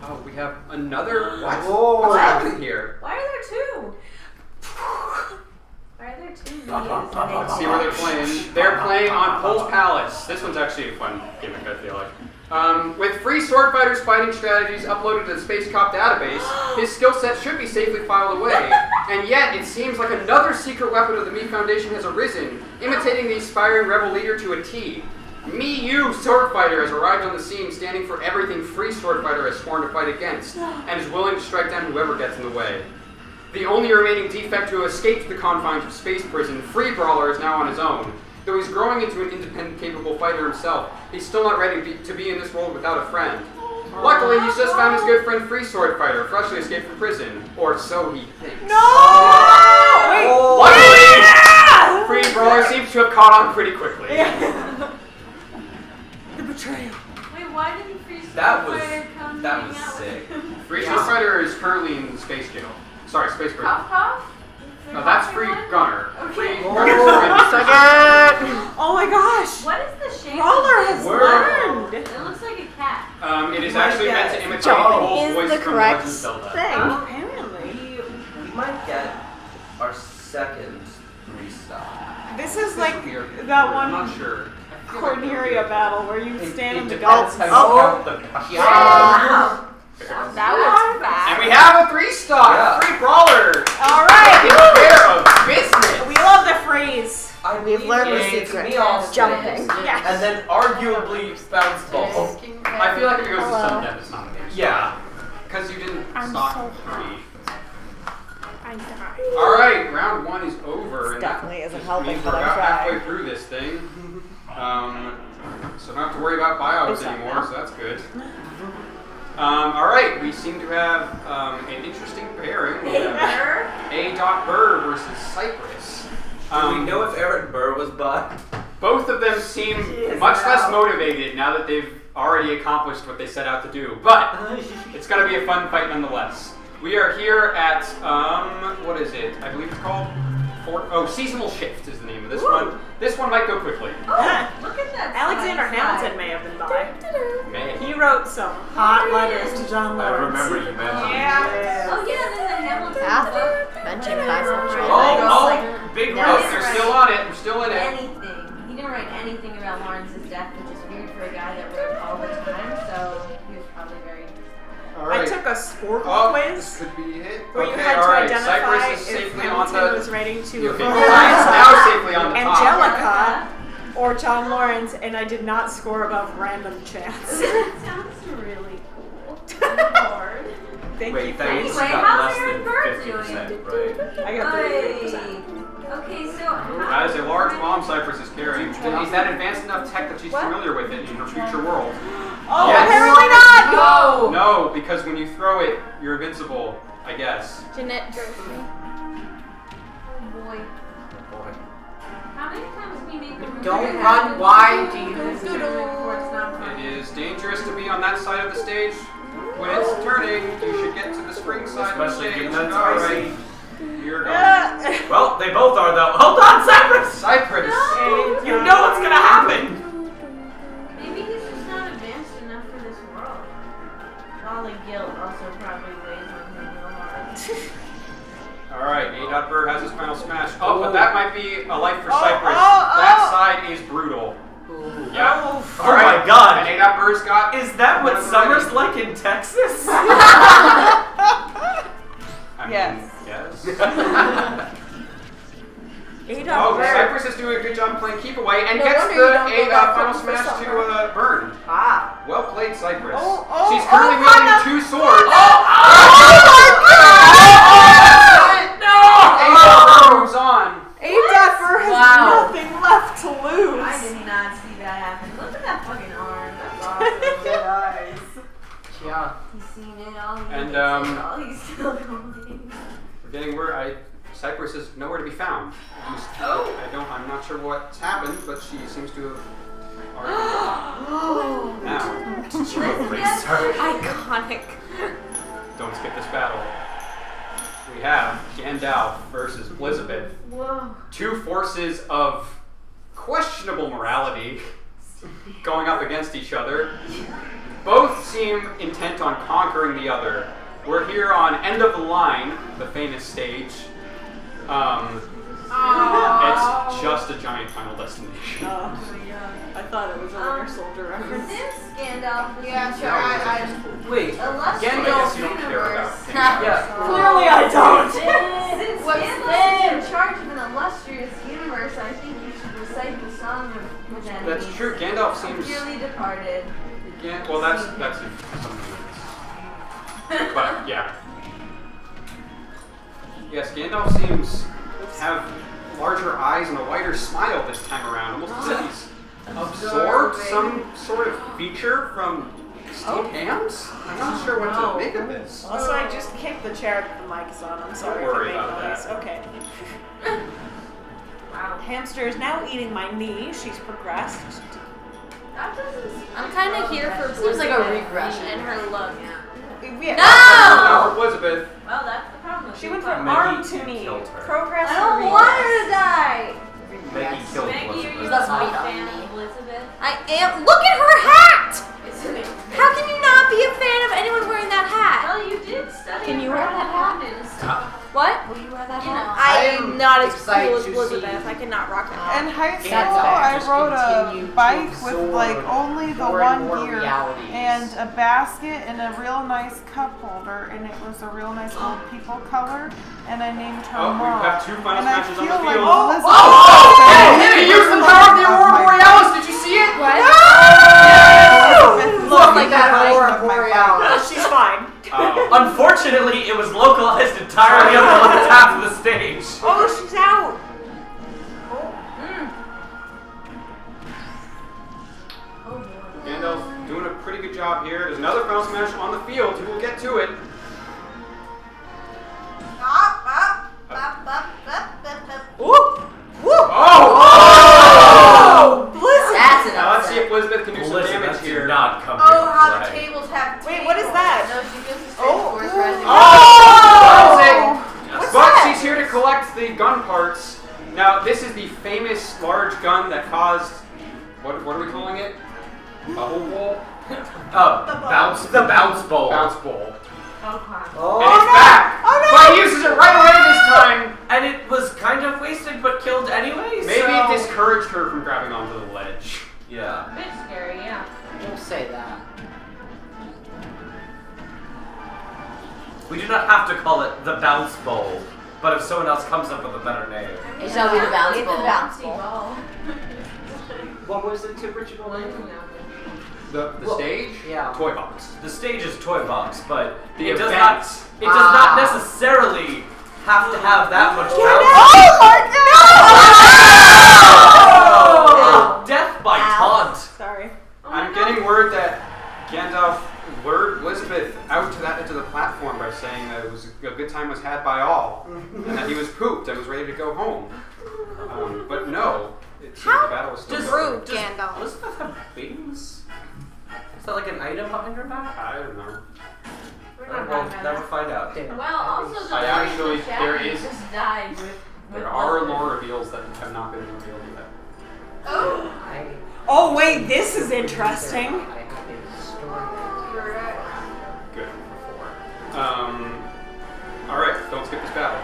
Oh, we have another. What? Whoa. What's happening here? Why are there two? Why are there two Miyus? Let's see where they're playing. They're playing on Pole's Palace. This one's actually a fun gimmick, I feel like. With free sword fighters fighting strategies uploaded to the Space Cop database, his skill set should be safely filed away. And yet, it seems like another secret weapon of the Mi Foundation has arisen, imitating the aspiring rebel leader to a T. Miyu Sword Fighter has arrived on the scene, standing for everything free sword fighter has sworn to fight against, and is willing to strike down whoever gets in the way. The only remaining defect to have escaped the confines of space prison, Free Brawler is now on his own. Though he's growing into an independent, capable fighter himself, he's still not ready to be in this world without a friend. Luckily, he's just found his good friend Free Sword Fighter, freshly escaped from prison. Or so he thinks. No! Wait! Luckily, Yeah! Free Brawler seems to have caught on pretty quickly. The betrayal. Wait, why didn't Free Sword That was- Fighter come that hang was out sick. with him? Free Sword Fighter is currently in space jail. Sorry, space prison. Puff Puff? No, that's Free Gunner. Free Okay. Gunner's in Oh my gosh! What is the shape Brawler of has this? learned! It looks like a cat. It is My actually meant to guess. imitate John Cole's is voice the from correct Legend of Zelda. thing. Apparently. We might get our second restock. This is like Weird. that I'm one not sure. Corneria battle where you stand in the depends guts. how you count the Wow. That was fast. And we have a 3-stock, Yeah. Free Brawler. Alright! Taking care of business. We love the freeze. We've learned the It's secret. me off Jumping. Yes. and then arguably bounce ball. I feel like if it goes to Hello. sudden death, it's not a game. Yeah. Because you didn't I'm stock so 3. I died. Alright, round 1 is over. And Definitely that isn't just helping, means but we're I'm about halfway trying. through this thing. So don't have to worry about buyouts Is that anymore, now? so that's good. Alright, we seem to have an interesting pairing. We have A.Burr versus Cypress. Do we know if Eric Burr was bought? Both of them seem is much now. less motivated now that they've already accomplished what they set out to do. But it's going to be a fun fight nonetheless. We are here at, what is it? I believe it's called Seasonal Shift is the name of this one. This one might go quickly. Yeah. Look at that. Alexander slide. Hamilton may have been by. May. He wrote some hot letters to John I Lawrence. remember you mentioned. Yeah. Oh yeah, then the Hamilton Half book. mentioned bisexual. Big No, Oh, roast. they're still on it. We're still in it. Anything. He didn't write anything about Lawrence's death, which is weird for a guy that wrote all the time. So he was probably very. All I right. took a Sporkle Oh, quiz this could be it. where you Okay, had all to right. identify Cypress is if safely on Hamilton the. was writing to Okay, Eliza, now safely on the top. Angelica, or John Lawrence, and I did not score above random chance. That sounds really cool. Lord. Thank Wait, you. thanks. Anyway, Got how's less Aaron than Burr 50%, doing? right? I got 33%. Okay, so That is a large bomb Cypress is carrying. Is that advanced enough tech that she's familiar with it in her future world? Oh, Yes. apparently not! No! No, because when you throw it, you're invincible, I guess. Jeanette drove me. boy. Boy. How many times can you make a Don't run wide, dude. It is dangerous to be on that side of the stage. When it's turning, you should get to the spring side of the Especially stage. given that it's Alright. icy. You're going. Well, they both are though. Hold on, Cypress! Cypress! You know what's gonna happen! Maybe he's just not advanced enough for this world. Golly guilt also probably weighs on him real hard. Alright, A.Burr has his final smash. Oh, but that might be a life for Oh, Cypress. oh, That oh. side is brutal. Yeah. Oh my god! And A.Burr's got. Is that what one of the summer's ready. like in Texas? I mean, Yes. yes. A.Burr. Cypress is doing a good job playing keep away and No gets wonder you don't go the back final home for smash to summer. burn. Ah. Well played, Cypress. Oh, She's oh, currently oh, wielding Kanno. 2 swords. No! A.Burr moves on. A.Burr has Wow. nothing left to lose. I did not see that happen. Look at that fucking arm. That's awesome. Yeah. He's seen it all. And, all he's still going. We're getting where Cypress is nowhere to be found. I'm not sure what's happened, but she seems to have already now. Iconic. Don't skip this battle. We have Gandalf versus Elizabeth. Whoa. 2 forces of questionable morality going up against each other. Both seem intent on conquering the other. We're here on End of the Line, the famous stage. It's just a giant Final Destination. Oh my god. I thought it was a Winter Soldier reference. Since Gandalf was Yeah, in sure. charge Wait. of illustrious Gandalf, you don't care about universe. things. Yeah. Clearly I don't. Since What's Gandalf is in charge of an illustrious universe, I think you should recite the song of his enemies. That's true. Gandalf seems. Dearly departed. Well, that's something else. But yeah. Yes, Gandalf seems to have larger eyes and a wider smile this time around. Almost as if he's absorbed some sort of feature from Steve Hams? I'm not sure what to make of this. Also, I just kicked the chair that the mic is on. I'm sorry Don't worry if it made about noise. that. Okay. Wow. Hamster is now eating my knee. She's progressed. I'm kind of here for Seems like a Elizabeth regression. and her look. Yeah. No! Now, Elizabeth. Well, that's the problem. She went from Maggie arm to knee. killed her. Progress. I don't or want regress? her to die. Maggie killed Maggie, are you Elizabeth. a That's meat on fan me. of Elizabeth? I am. Look at her hat! Isn't it? How can you not be a fan of anyone wearing that hat? Well, you did study. Can you wear that hat? What? Will you wear that You hat? know, I am not as excited cool as to Elizabeth. see- I cannot rock that. In high school, That's I just rode continue a to bike with absorb like only the more one and more gear realities. and a basket and a real nice cup holder, and it was a real nice little people color, and I named her Oh, we Mom. have two final and I smashes on feel the like field. Elizabeth He used the power of the Aurora Borealis! Did you see it? What? Look like that Aurora Borealis. She's fine. Unfortunately, it was localized entirely on the left half of the stage. Oh, she's out. Gandalf doing a pretty good job here. There's another final smash on the field. Who will get to it? Oh! That's Now let's see enough. if Elizabeth can do some damage Elizabeth did here. not come Oh, here how to the play. tables have Wait, what is that? No, she feels the straight force rising. Oh! But she's here to collect the gun parts. Now, this is the famous large gun that caused... What are we calling it? Bubble bowl? The bounce bowl. Bounce bowl. Oh, And it's back! But he uses it right away this time! And it was kind of wasted but killed anyway, Maybe so... it discouraged her from grabbing onto the ledge. Yeah. A bit scary, yeah. We'll say that. We do not have to call it the bounce bowl, but if someone else comes up with a better name. It shall be the bounce It's bowl. a bouncy ball. What was the original name? The Well, stage? yeah. Toy box. The stage is Toy Box, but The it does events. not necessarily have to have that much bounce. Oh! Death by taunt. Sorry. I'm getting word that Gandalf lured Elizabeth out to that edge of the platform by saying that it was a good time was had by all, and that he was pooped and was ready to go home. But no, it seems the battle was still going. Rude, Gandalf. Elizabeth have wings? Is that like an item behind her back? I don't know. We're not We'll talking about never that. find out. Well, also the I actually- original there Shadow is- just died with There are Elizabeth. lore reveals that have not been revealed yet. Oh! Oh wait, this is interesting. I have a story. Good. Alright, don't skip this battle.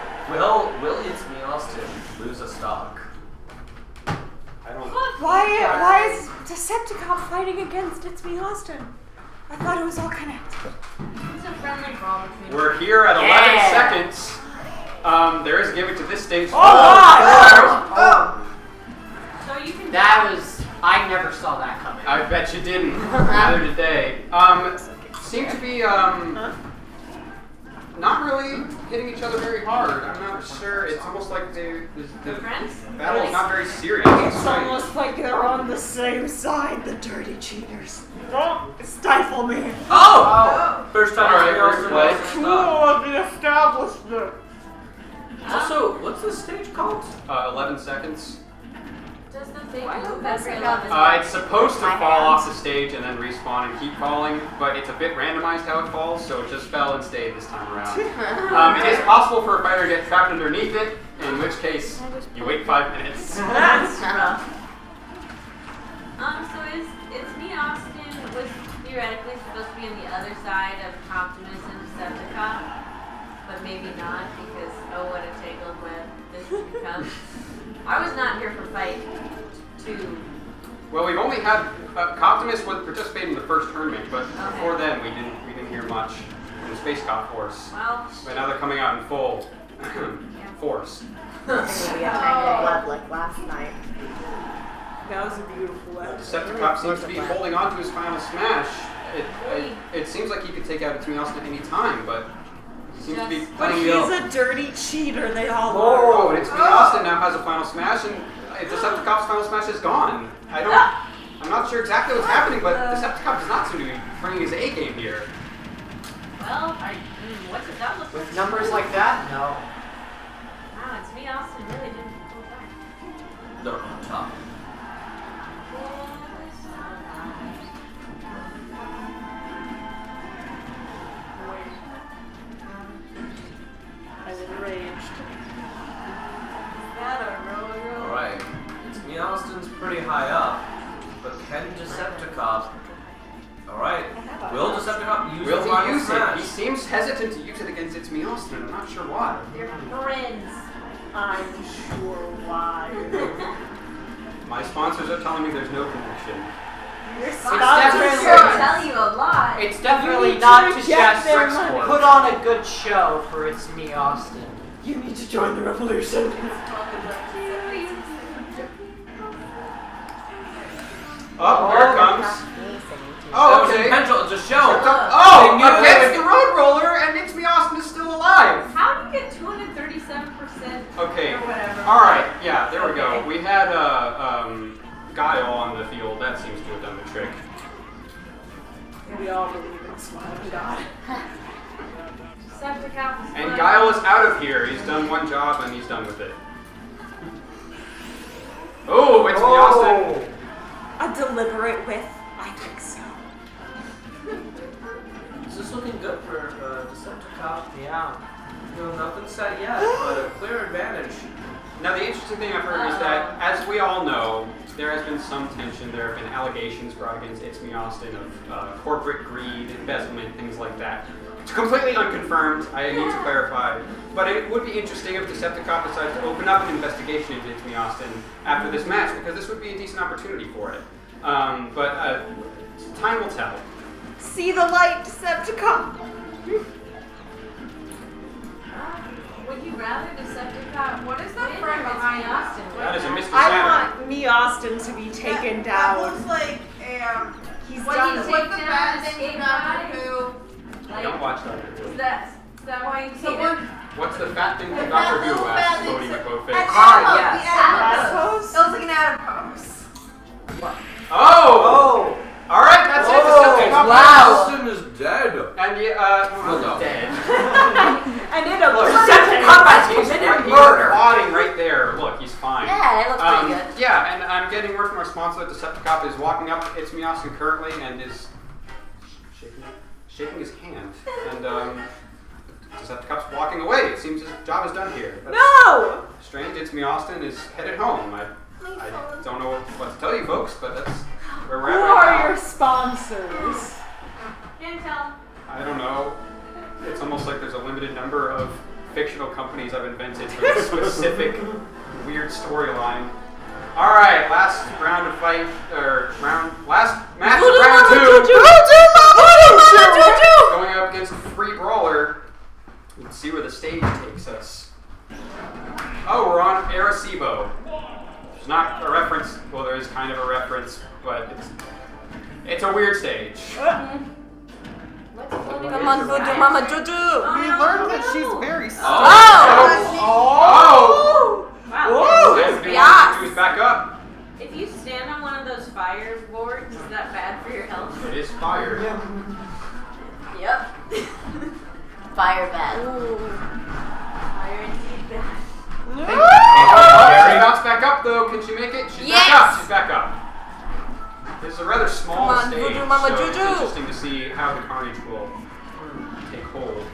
Will It's Me Austin lose a stock? I don't Why is Decepticon fighting against It's Me Austin? I thought it was all connected. It's a friendly brawl between We're here at 11 Yeah. seconds. There is a gimmick to this stage. Oh, God! So you can That was. I never saw that coming. I bet you didn't. Neither did they. Seem to be not really hitting each other very hard. I'm not sure. It's almost like the friends? battle is not very serious. It's almost like they're on the same side, the dirty cheaters. Don't stifle me. Oh! First time Alright, It's Me Austin first play. lost a stock. of the establishment. Also, what's this stage called? 11 seconds. Does the thing Why don't move that's every like 11 It's supposed to My fall off hands. the stage and then respawn and keep falling, but it's a bit randomized how it falls, so it just fell and stayed this time around. It is possible for a fighter to get trapped underneath it, in which case you wait 5 minutes. That's rough. So it's Me Austin was theoretically supposed to be on the other side of Optimus and Decepticon, but maybe not because what a tangled web this becomes. I was not here for Fight 2. Well, we've only had Optimus would participate in the first tournament, but before then we didn't hear much from the Space Cop Force. Well, But now they're coming out in full force. We had tangled web like last night. That was a beautiful episode. Decepticon seems to be holding on to his final smash. It seems like he could take out It's Me Austin at any time, but Seems to be But playing he's the a dirty cheater, they all Oh, are. and it's me. Austin now has a final smash, and Decepticon's final smash is gone. I'm not sure exactly what's happening, but Decepticon does not seem to be bringing his A game here. Well, what's it that look like? With numbers like that, no. Wow, it's me, Austin. Really didn't pull back. No, on top. I'm enraged. That a roll. Alright. It's me, Austin's pretty high up. But can Decepticon... Alright. Will Decepticon use the Will final he use it? smash? He seems hesitant to use it against It's Me Austin. I'm not sure why. They're friends. I'm sure why. My sponsors are telling me there's no connection. Your It's sponsors definitely- I'll tell you a lot. It's You definitely need not to to get just their money. put on a good show for It's Me Austin. You need to join the revolution. Oh, here it comes. That Oh, was okay. intentional. It's a show. Oh, They knew against they the Road Roller, and It's Me Austin is still alive. How do you get 237% Okay. or whatever? All right. Yeah, there we go. Okay. We had Guile on the field. That seems to have done the trick. We all believe in smiling God. Decepticon. And Guile is out of here. He's done one job and he's done with it. Oh, It's Me Austin. A deliberate whiff? I think so. This is looking good for Decepticon. Yeah. You know, nothing set yet, but a clear advantage. Now, the interesting thing I've heard is that, as we all know, there has been some tension. There have been allegations brought against It's Me Austin of corporate greed, embezzlement, things like that. It's completely unconfirmed. I need to clarify. But it would be interesting if Decepticon decides to open up an investigation into It's Me Austin after this match, because this would be a decent opportunity for it. But time will tell. See the light, Decepticon! Would you rather Decepticon? What is that win from or It's behind Me Austin? That is a Mr. I Saturn. want me Austin to be taken That down. looks like a, He's What done do it. you what's take the down bad the thing skate about guy? who? I don't watch that. Is that why you hate Someone, him? What's the fat thing The from fat Dr. Who little asks fat Cody thing- McBoatface. yes. Adipose? It was like an adipose. Oh! Alright, that's it. Decepticon. Austin is dead. And no. dead. And in a Look, Decepticon has he's committed he's murder. applauding right there. Look, he's fine. Yeah, it looks pretty good. Yeah, and I'm getting word from our sponsor, Decepticon is walking up to It's Me Austin currently and is shaking his hand. And Decepticon's walking away. It seems his job is done here. That's No! strange. It's Me Austin is headed home. I don't know what to tell you folks, but that's where Who we're at right are now. your sponsors? Can't tell. I don't know. It's almost like there's a limited number of fictional companies I've invented for this specific weird storyline. All right, last round of fight, last match of round 2. Going up against a free brawler. Let's see where the stage takes us. Oh, we're on Arecibo. There's not a reference. Well, there is kind of a reference, but it's a weird stage. What's floating Come on, Voodoo Mama Juju. We learned that she's very strong. Oh! Wow. And Yes. Juju's back up. If you stand on one of those fire boards, is that bad for your health? It is fire. Yep. Fire bad. Fire indeed bad. She bounced back up though. Can she make it? She's Yes. back up. She's back up. This is a rather small Come on, stage, Voodoo Mama so Juju. it's interesting to see how the carnage will take hold.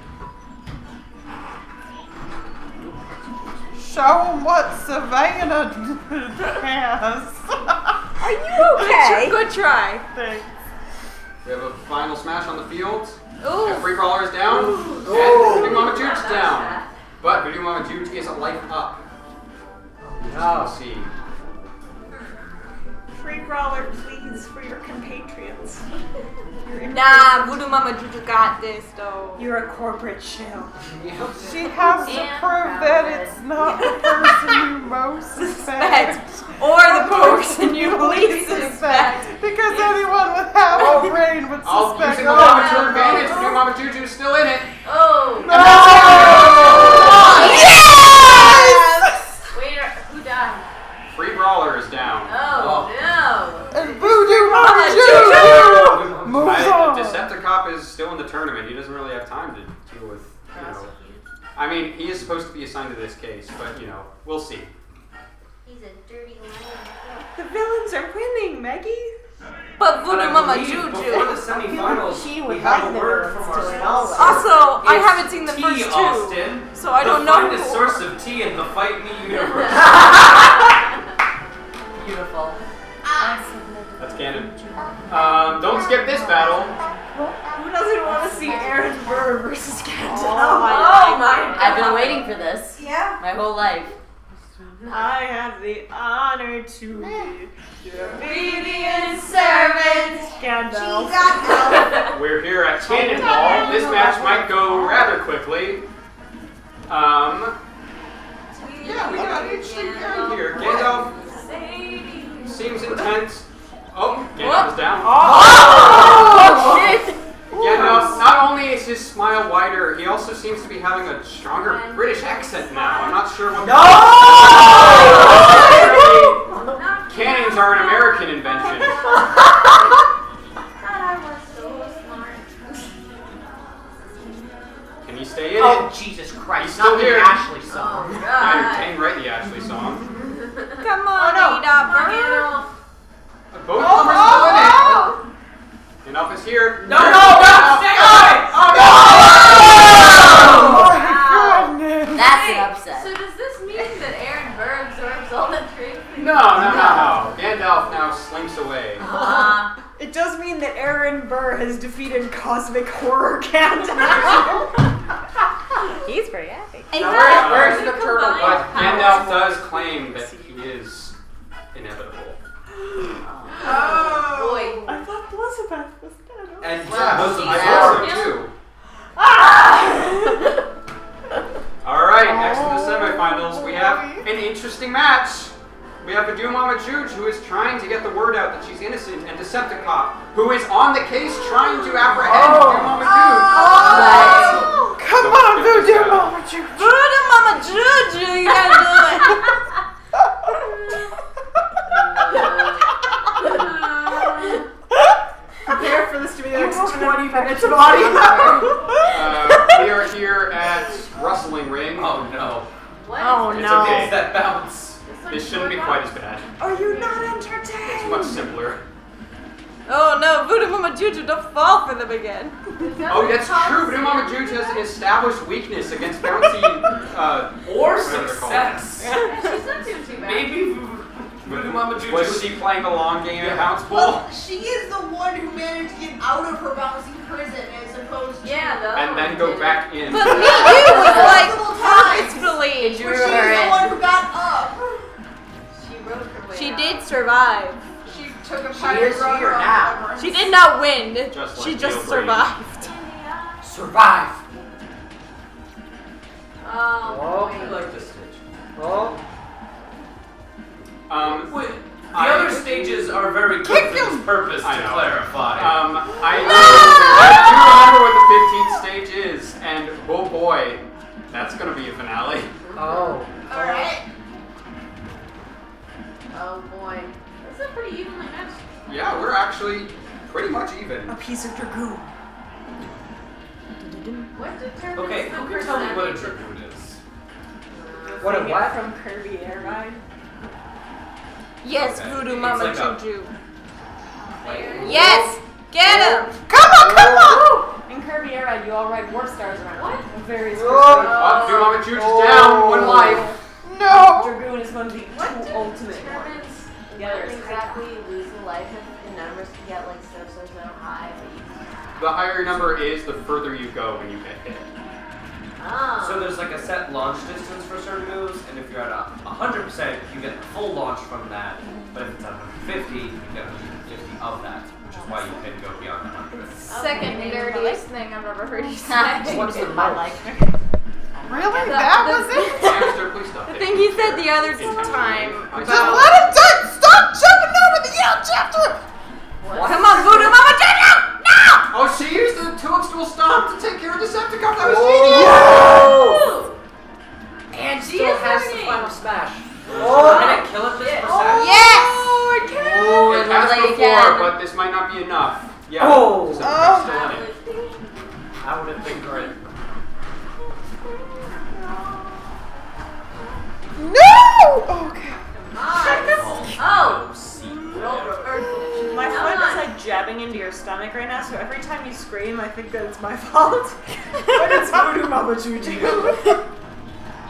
Show 'em what Savannah has. Are you okay? Good try. Thanks. We have a final smash on the field. Ooh. And Free Brawler is down. And Voodoo Mama Jude's down. But Voodoo Mama Jude is a life up. Let's see. Free brawler, please, for your compatriots. Nah, Voodoo Mama Juju got this though. You're a corporate shell. She has to And prove that it's not the person you most suspect. Or the person you least suspect. Because anyone with half a brain would I'll suspect using the all. Mama Jude advantage. Voodoo Mama Juju is still in it. Oh. And that's it. He doesn't really have time to deal with, I mean, he is supposed to be assigned to this case, but, we'll see. He's a dirty lion. The villains are winning, Maggie. But Voodoo Mama Before Juju. the semifinals, She we would have like a the word villains from to our win sponsor. Also, I It's haven't seen the tea, first two, Austin, so I don't the know. finest source of tea in the Fight Me universe. Beautiful. That's canon. Don't skip this battle. Who doesn't want to see Aaron Burr versus Gandalf? Oh my! I've been waiting for this Yeah. my whole life. I have the honor to be your Obedient servant. She Gandalf. got out. We're here at Cannonball. This match might go rather quickly. Yeah, we got an interesting pairing here. Gandalf seems intense. Oh, Gandalf is down. Oh shit! Gandalf, not only is his smile wider, he also seems to be having a stronger British accent now. I'm not sure what. No! Apparently, cannons are an American invention. Can you stay in Oh, it? Jesus Christ. He's Not still the here. Ashley song. Yeah, you're dang right, the Ashley song. Come on, Ada Burr. Both of them are still in it. Gandalf is here. No, stay away! That's an upset. So does this mean that Aaron Burr absorbs all the truth? No. Gandalf now slinks away. It does mean that Aaron Burr has defeated Cosmic Horror Gandalf. He's pretty happy. Where's the turtle? But Gandalf does claim that he is inevitable. Oh. Boy. I thought Elizabeth was dead. And I those thought so too. Alright, next in the semifinals, we have an interesting match. We have Voodoo Mama Juge, who is trying to get the word out that she's innocent, and Decepticop, who is on the case trying to apprehend Voodoo Mama Juge. Come on, Voodoo Mama Juge. Voodoo Mama Juju, you gotta do it. Prepare for this to be the next 20 minutes of audio. We are here at Rustling Ring. Oh no. What? Oh It's no. okay. It's that bounce. This shouldn't be quite as bad. Are you not It's entertained? much simpler. Oh no, Voodoo Mama Juju, don't fall for them again. Oh, that's true. Voodoo Mama Juge has an established weakness against bouncy, Or whatever they're called. success. She's not doing too bad. Maybe Voodoo Mama Juju. Was she playing the long game at Bounce Bowl? Well, she is the one who managed to get out of her bouncy prison as opposed to Yeah, though. And then go back in. But me, you was like multiple times. purposefully. But she's the one who got up. She wrote her way She out. did survive. She took a She pirate is run here around now. Everest. She did not win. Just like She just Neil Brady. survived. Survive. Oh, I boy. like this stage. Oh. Wait, the other stages are very good for this purpose, I to know. clarify. I do remember what the 15th stage is, and oh boy, that's gonna be a finale. Oh. Alright. Oh, boy. This is a pretty evenly matched. Yeah, we're actually pretty much even. A piece of dragoon. What determines Okay, the who can tell me what a percentage? dragoon is? What a Thing what? From Kirby Air Ride. Yes, Okay. Voodoo It's Mama like a- Juju. Like, Yes! Get him! In Kirby Air Ride, you all ride warp stars around. What? With various Oh, Voodoo Mama Juge is down, one life. No. Dragoon is one of the What two ultimate ones. determines The other when is exactly you lose a life if the numbers can get like so high, but you The higher your number is, the further you go when you get hit. Oh. So there's like a set launch distance for certain moves, and if you're at 100%, you get the full launch from that. But if it's at 150, you get 150 of that, which is why you can go beyond 100. Second nerdiest thing I've ever heard you say. What's in my life? Really? That was it? Hamster, please stop I it. think he said the other time Just about... let him do it. Stop jumping over the yell chapter. Come on, Voodoo Mama Juju! No! Oh, she used the toadstool stomp to take care of Decepticon. That was genius! And She still is has the learning. final smash. Can I kill it this percent? Yes! Oh, it has Like before, again. but this might not be enough. Yeah. Oh. Decepticon's still in it. That would have been great. No! Okay. Oh! My foot is like jabbing into your stomach right now, so every time you scream, I think that it's my fault. But it's Voodoo Mama Juju.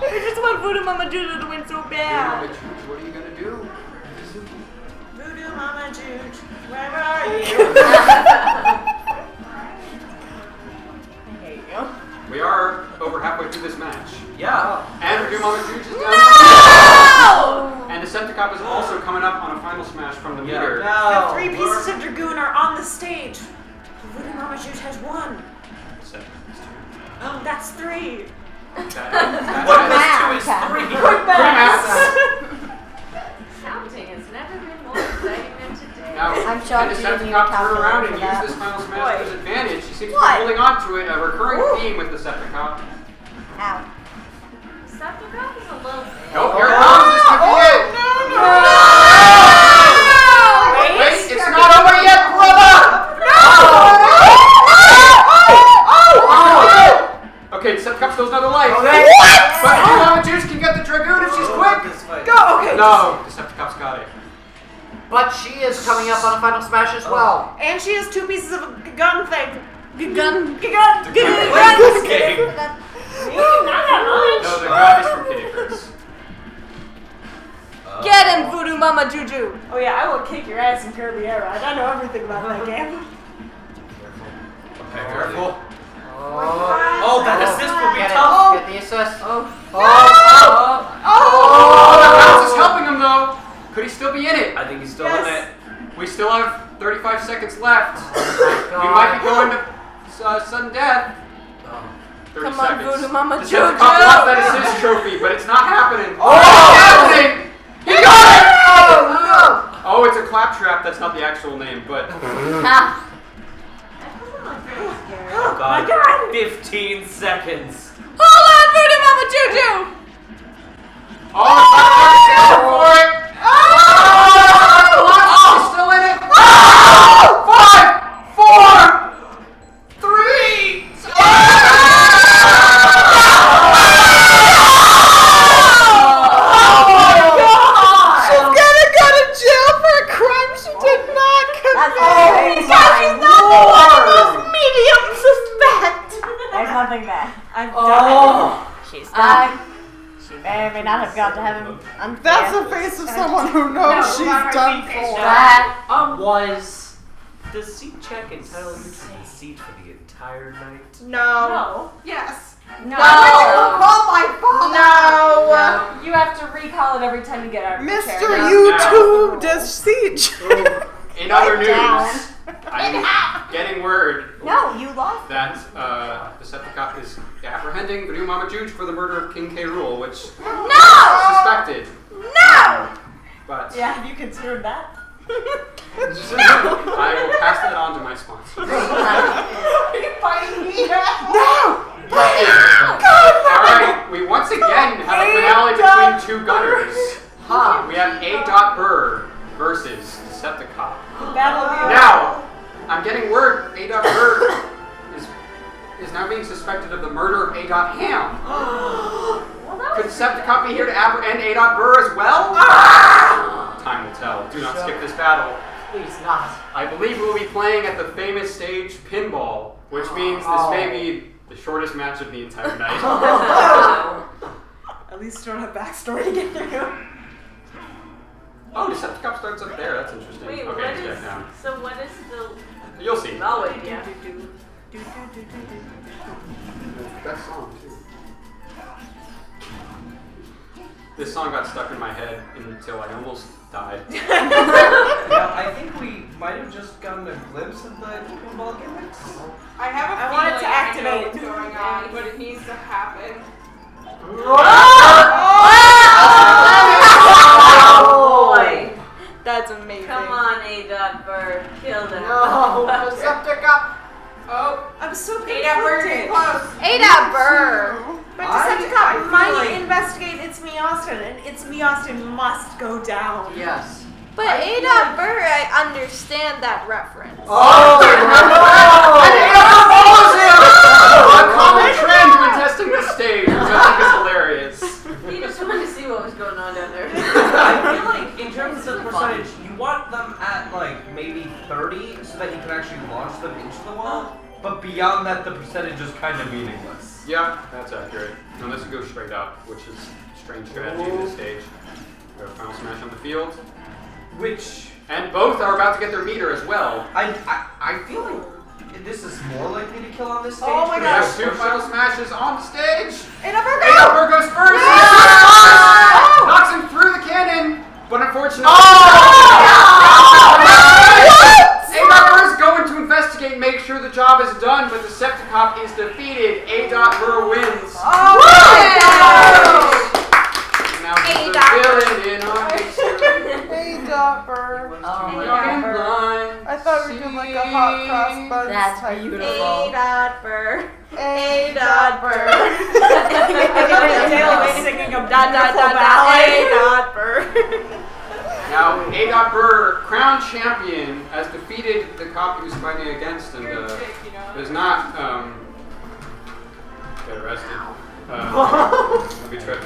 I just want Voodoo Mama Juju to win so bad. What are you gonna do? Voodoo Mama Juju, where are you? I hate you. We are over halfway through this match. Yeah. And Voodoo Mama Juju is down. No! And Decepticop is also coming up on a final smash from the meter. The 3 pieces of Dragoon are on the stage. Voodoo Mama Juju has 1. Oh, that's 3. What is 2 is 3? Quick math. Counting has never been more exciting than today. Now, I'm shocked can you didn't Decepticop even turn around and calculate for use this final smash What? to his advantage? He seems to be What? holding on to it, a recurring theme with Decepticop. Ow. Decepticop is a little bit. Nope, here it comes, this could be it! Wait, it's not over yet, brother! Okay, Decepticop still has another life. But Mama Juice can get the Dragoon if she's quick! Go, okay. No, Decepticop's got it. But she is coming up on a final smash as well. And she has 2 pieces of a gun thing. Gun. Play this game. No, the gun is from Kitty Curse. Get him, Voodoo Mama Juju! Oh yeah, I will kick your ass in Kirby Air Ride. I know everything about that game. Okay, careful. Oh, that assist will be Get it. tough. Get the assist. The bounce is helping him though. Could he still be in it? I think he's still in it. We still have 35 seconds left. We might be going to sudden death. 30 Come on, seconds. Voodoo Mama The Jojo. Decepticop wants that assist trophy, but it's not happening. Oh, it's happening! He got it! Oh, it's a claptrap. That's not the actual name, but. Oh my god. God. 15 seconds. Hold on, Voodoo Mama Juju! Oh, it's not for it! Oh, still in it! 5, 4, 3. She's gonna go to jail for a crime she did not commit. That's Medium suspect. There's nothing there. I'm done. She's done. She may or may not have gone to heaven. Unfair. That's the face of someone who knows she's done for. That Was the seat check entitled you to the seat for the entire night? No. Yes. no. Call my father. No. You have to recall it every time you get out of the Mr. chair. YouTube does siege. In other down. news, I'm getting word No, you lost. that Decepticop is apprehending Voodoo Mama Juge for the murder of King K. Rool, which is suspected. No! But Yeah, have you considered that? I will pass that on to my sponsor. Alright, we once again have a finale between 2 gunners. We have A. Burr versus Decepticop. Battle of the Now, I'm getting word A. Burr is now being suspected of the murder of A. Ham. Could Decepticop be here to apprehend A. Burr as well? Time will tell. Do not skip this battle. Please not. I believe we'll be playing at the famous stage Pinball, which means this may be the shortest match of the entire night. At least you don't have backstory to get through. Oh, Decepticop starts up there. That's interesting. Wait, okay, what it's is, back down. so what is the, You'll see. oh wait, yeah. Best song too. This song got stuck in my head until I almost died. Now, I think we might have just gotten a glimpse of the pinball gimmicks. I have a I feeling want it to I activate. know what's going on, but it needs to happen. Oh boy. That's amazing. Come on, A. Bird. Kill them. No, Decepticop. Oh, I'm so yeah, we're getting conflicted. close. Ada Burr. But I Decepticop feel might like- investigate It's Me Austin, and It's Me Austin must go down. Yes. But Ada Burr, I understand that reference. Oh! And A. follows him! 30 so that you can actually launch them into the wall. But beyond that, the percentage is kind of meaningless. Yeah, that's accurate. Unless you go straight up, which is a strange strategy at this stage. We have a final smash on the field. And both are about to get their meter as well. I feel like this is more likely to kill on this stage. Oh my gosh. We have 2 final smashes on the stage. Ada-Bird goes first. Knocks him through the cannon, but unfortunately. A.Bird is going to investigate, make sure the job is done, but Decepticop is defeated. A.Bird wins. Now he's the villain in our history. A.Bird. Oh my God. I thought we were doing like a hot cross buns. That's type beautiful. thing. A.Bird. Dale was singing a beautiful ballad. A.Bird. Now, A.Bird, crown champion, has defeated the cop he was fighting against and does not get arrested. Let me try.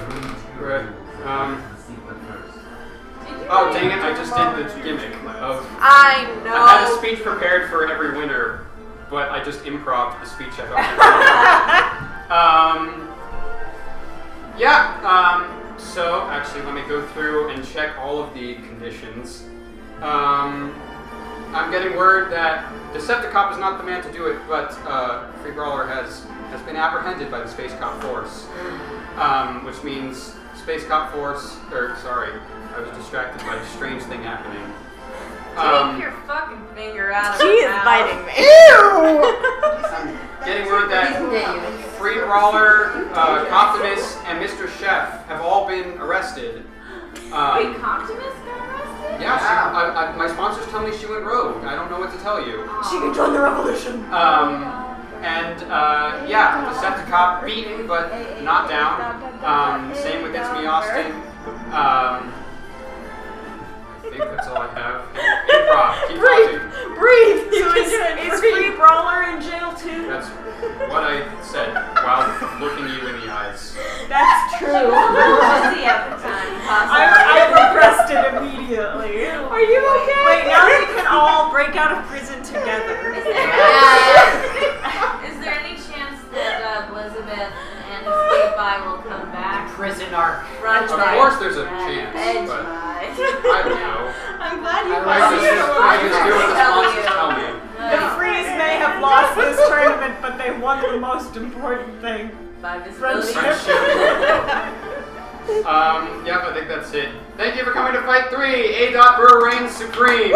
Oh, dang it, I just did the gimmick of... I know. I had a speech prepared for every winner, but I just improv the speech I thought. So, actually, let me go through and check all of the conditions. I'm getting word that Decepticop is not the man to do it, but Free Brawler has been apprehended by the Space Cop Force, which means Space Cop Force, I was distracted by a strange thing happening. Take your fucking finger out of She is mouth. biting me. I'm getting word that Free Brawler, Optimus, and Mr. Chef have all been arrested. Wait, Optimus got arrested? Yeah, my sponsors tell me she went rogue. I don't know what to tell you. She can join the revolution. Decepticop beaten, but not down. Same with It's Me Austin. I think that's all I have. Improv. Keep talking. Breathe. Is Free Brawler in jail too? That's what I said while looking you in the eyes. That's true. Busy at the time, possibly. I repressed it immediately. Are you okay? Wait, now we can all break out of prison together. Is there any chance that Elizabeth and Escape By will come back? Prison arc. Of course there's a chance, but I don't know. I'm glad you I just do what the sponsors tell me. The Freeze may have lost this tournament, but they won the most important thing. By visibility. Friendship. I think that's it. Thank you for coming to Fight 3. A.Bird reigns supreme.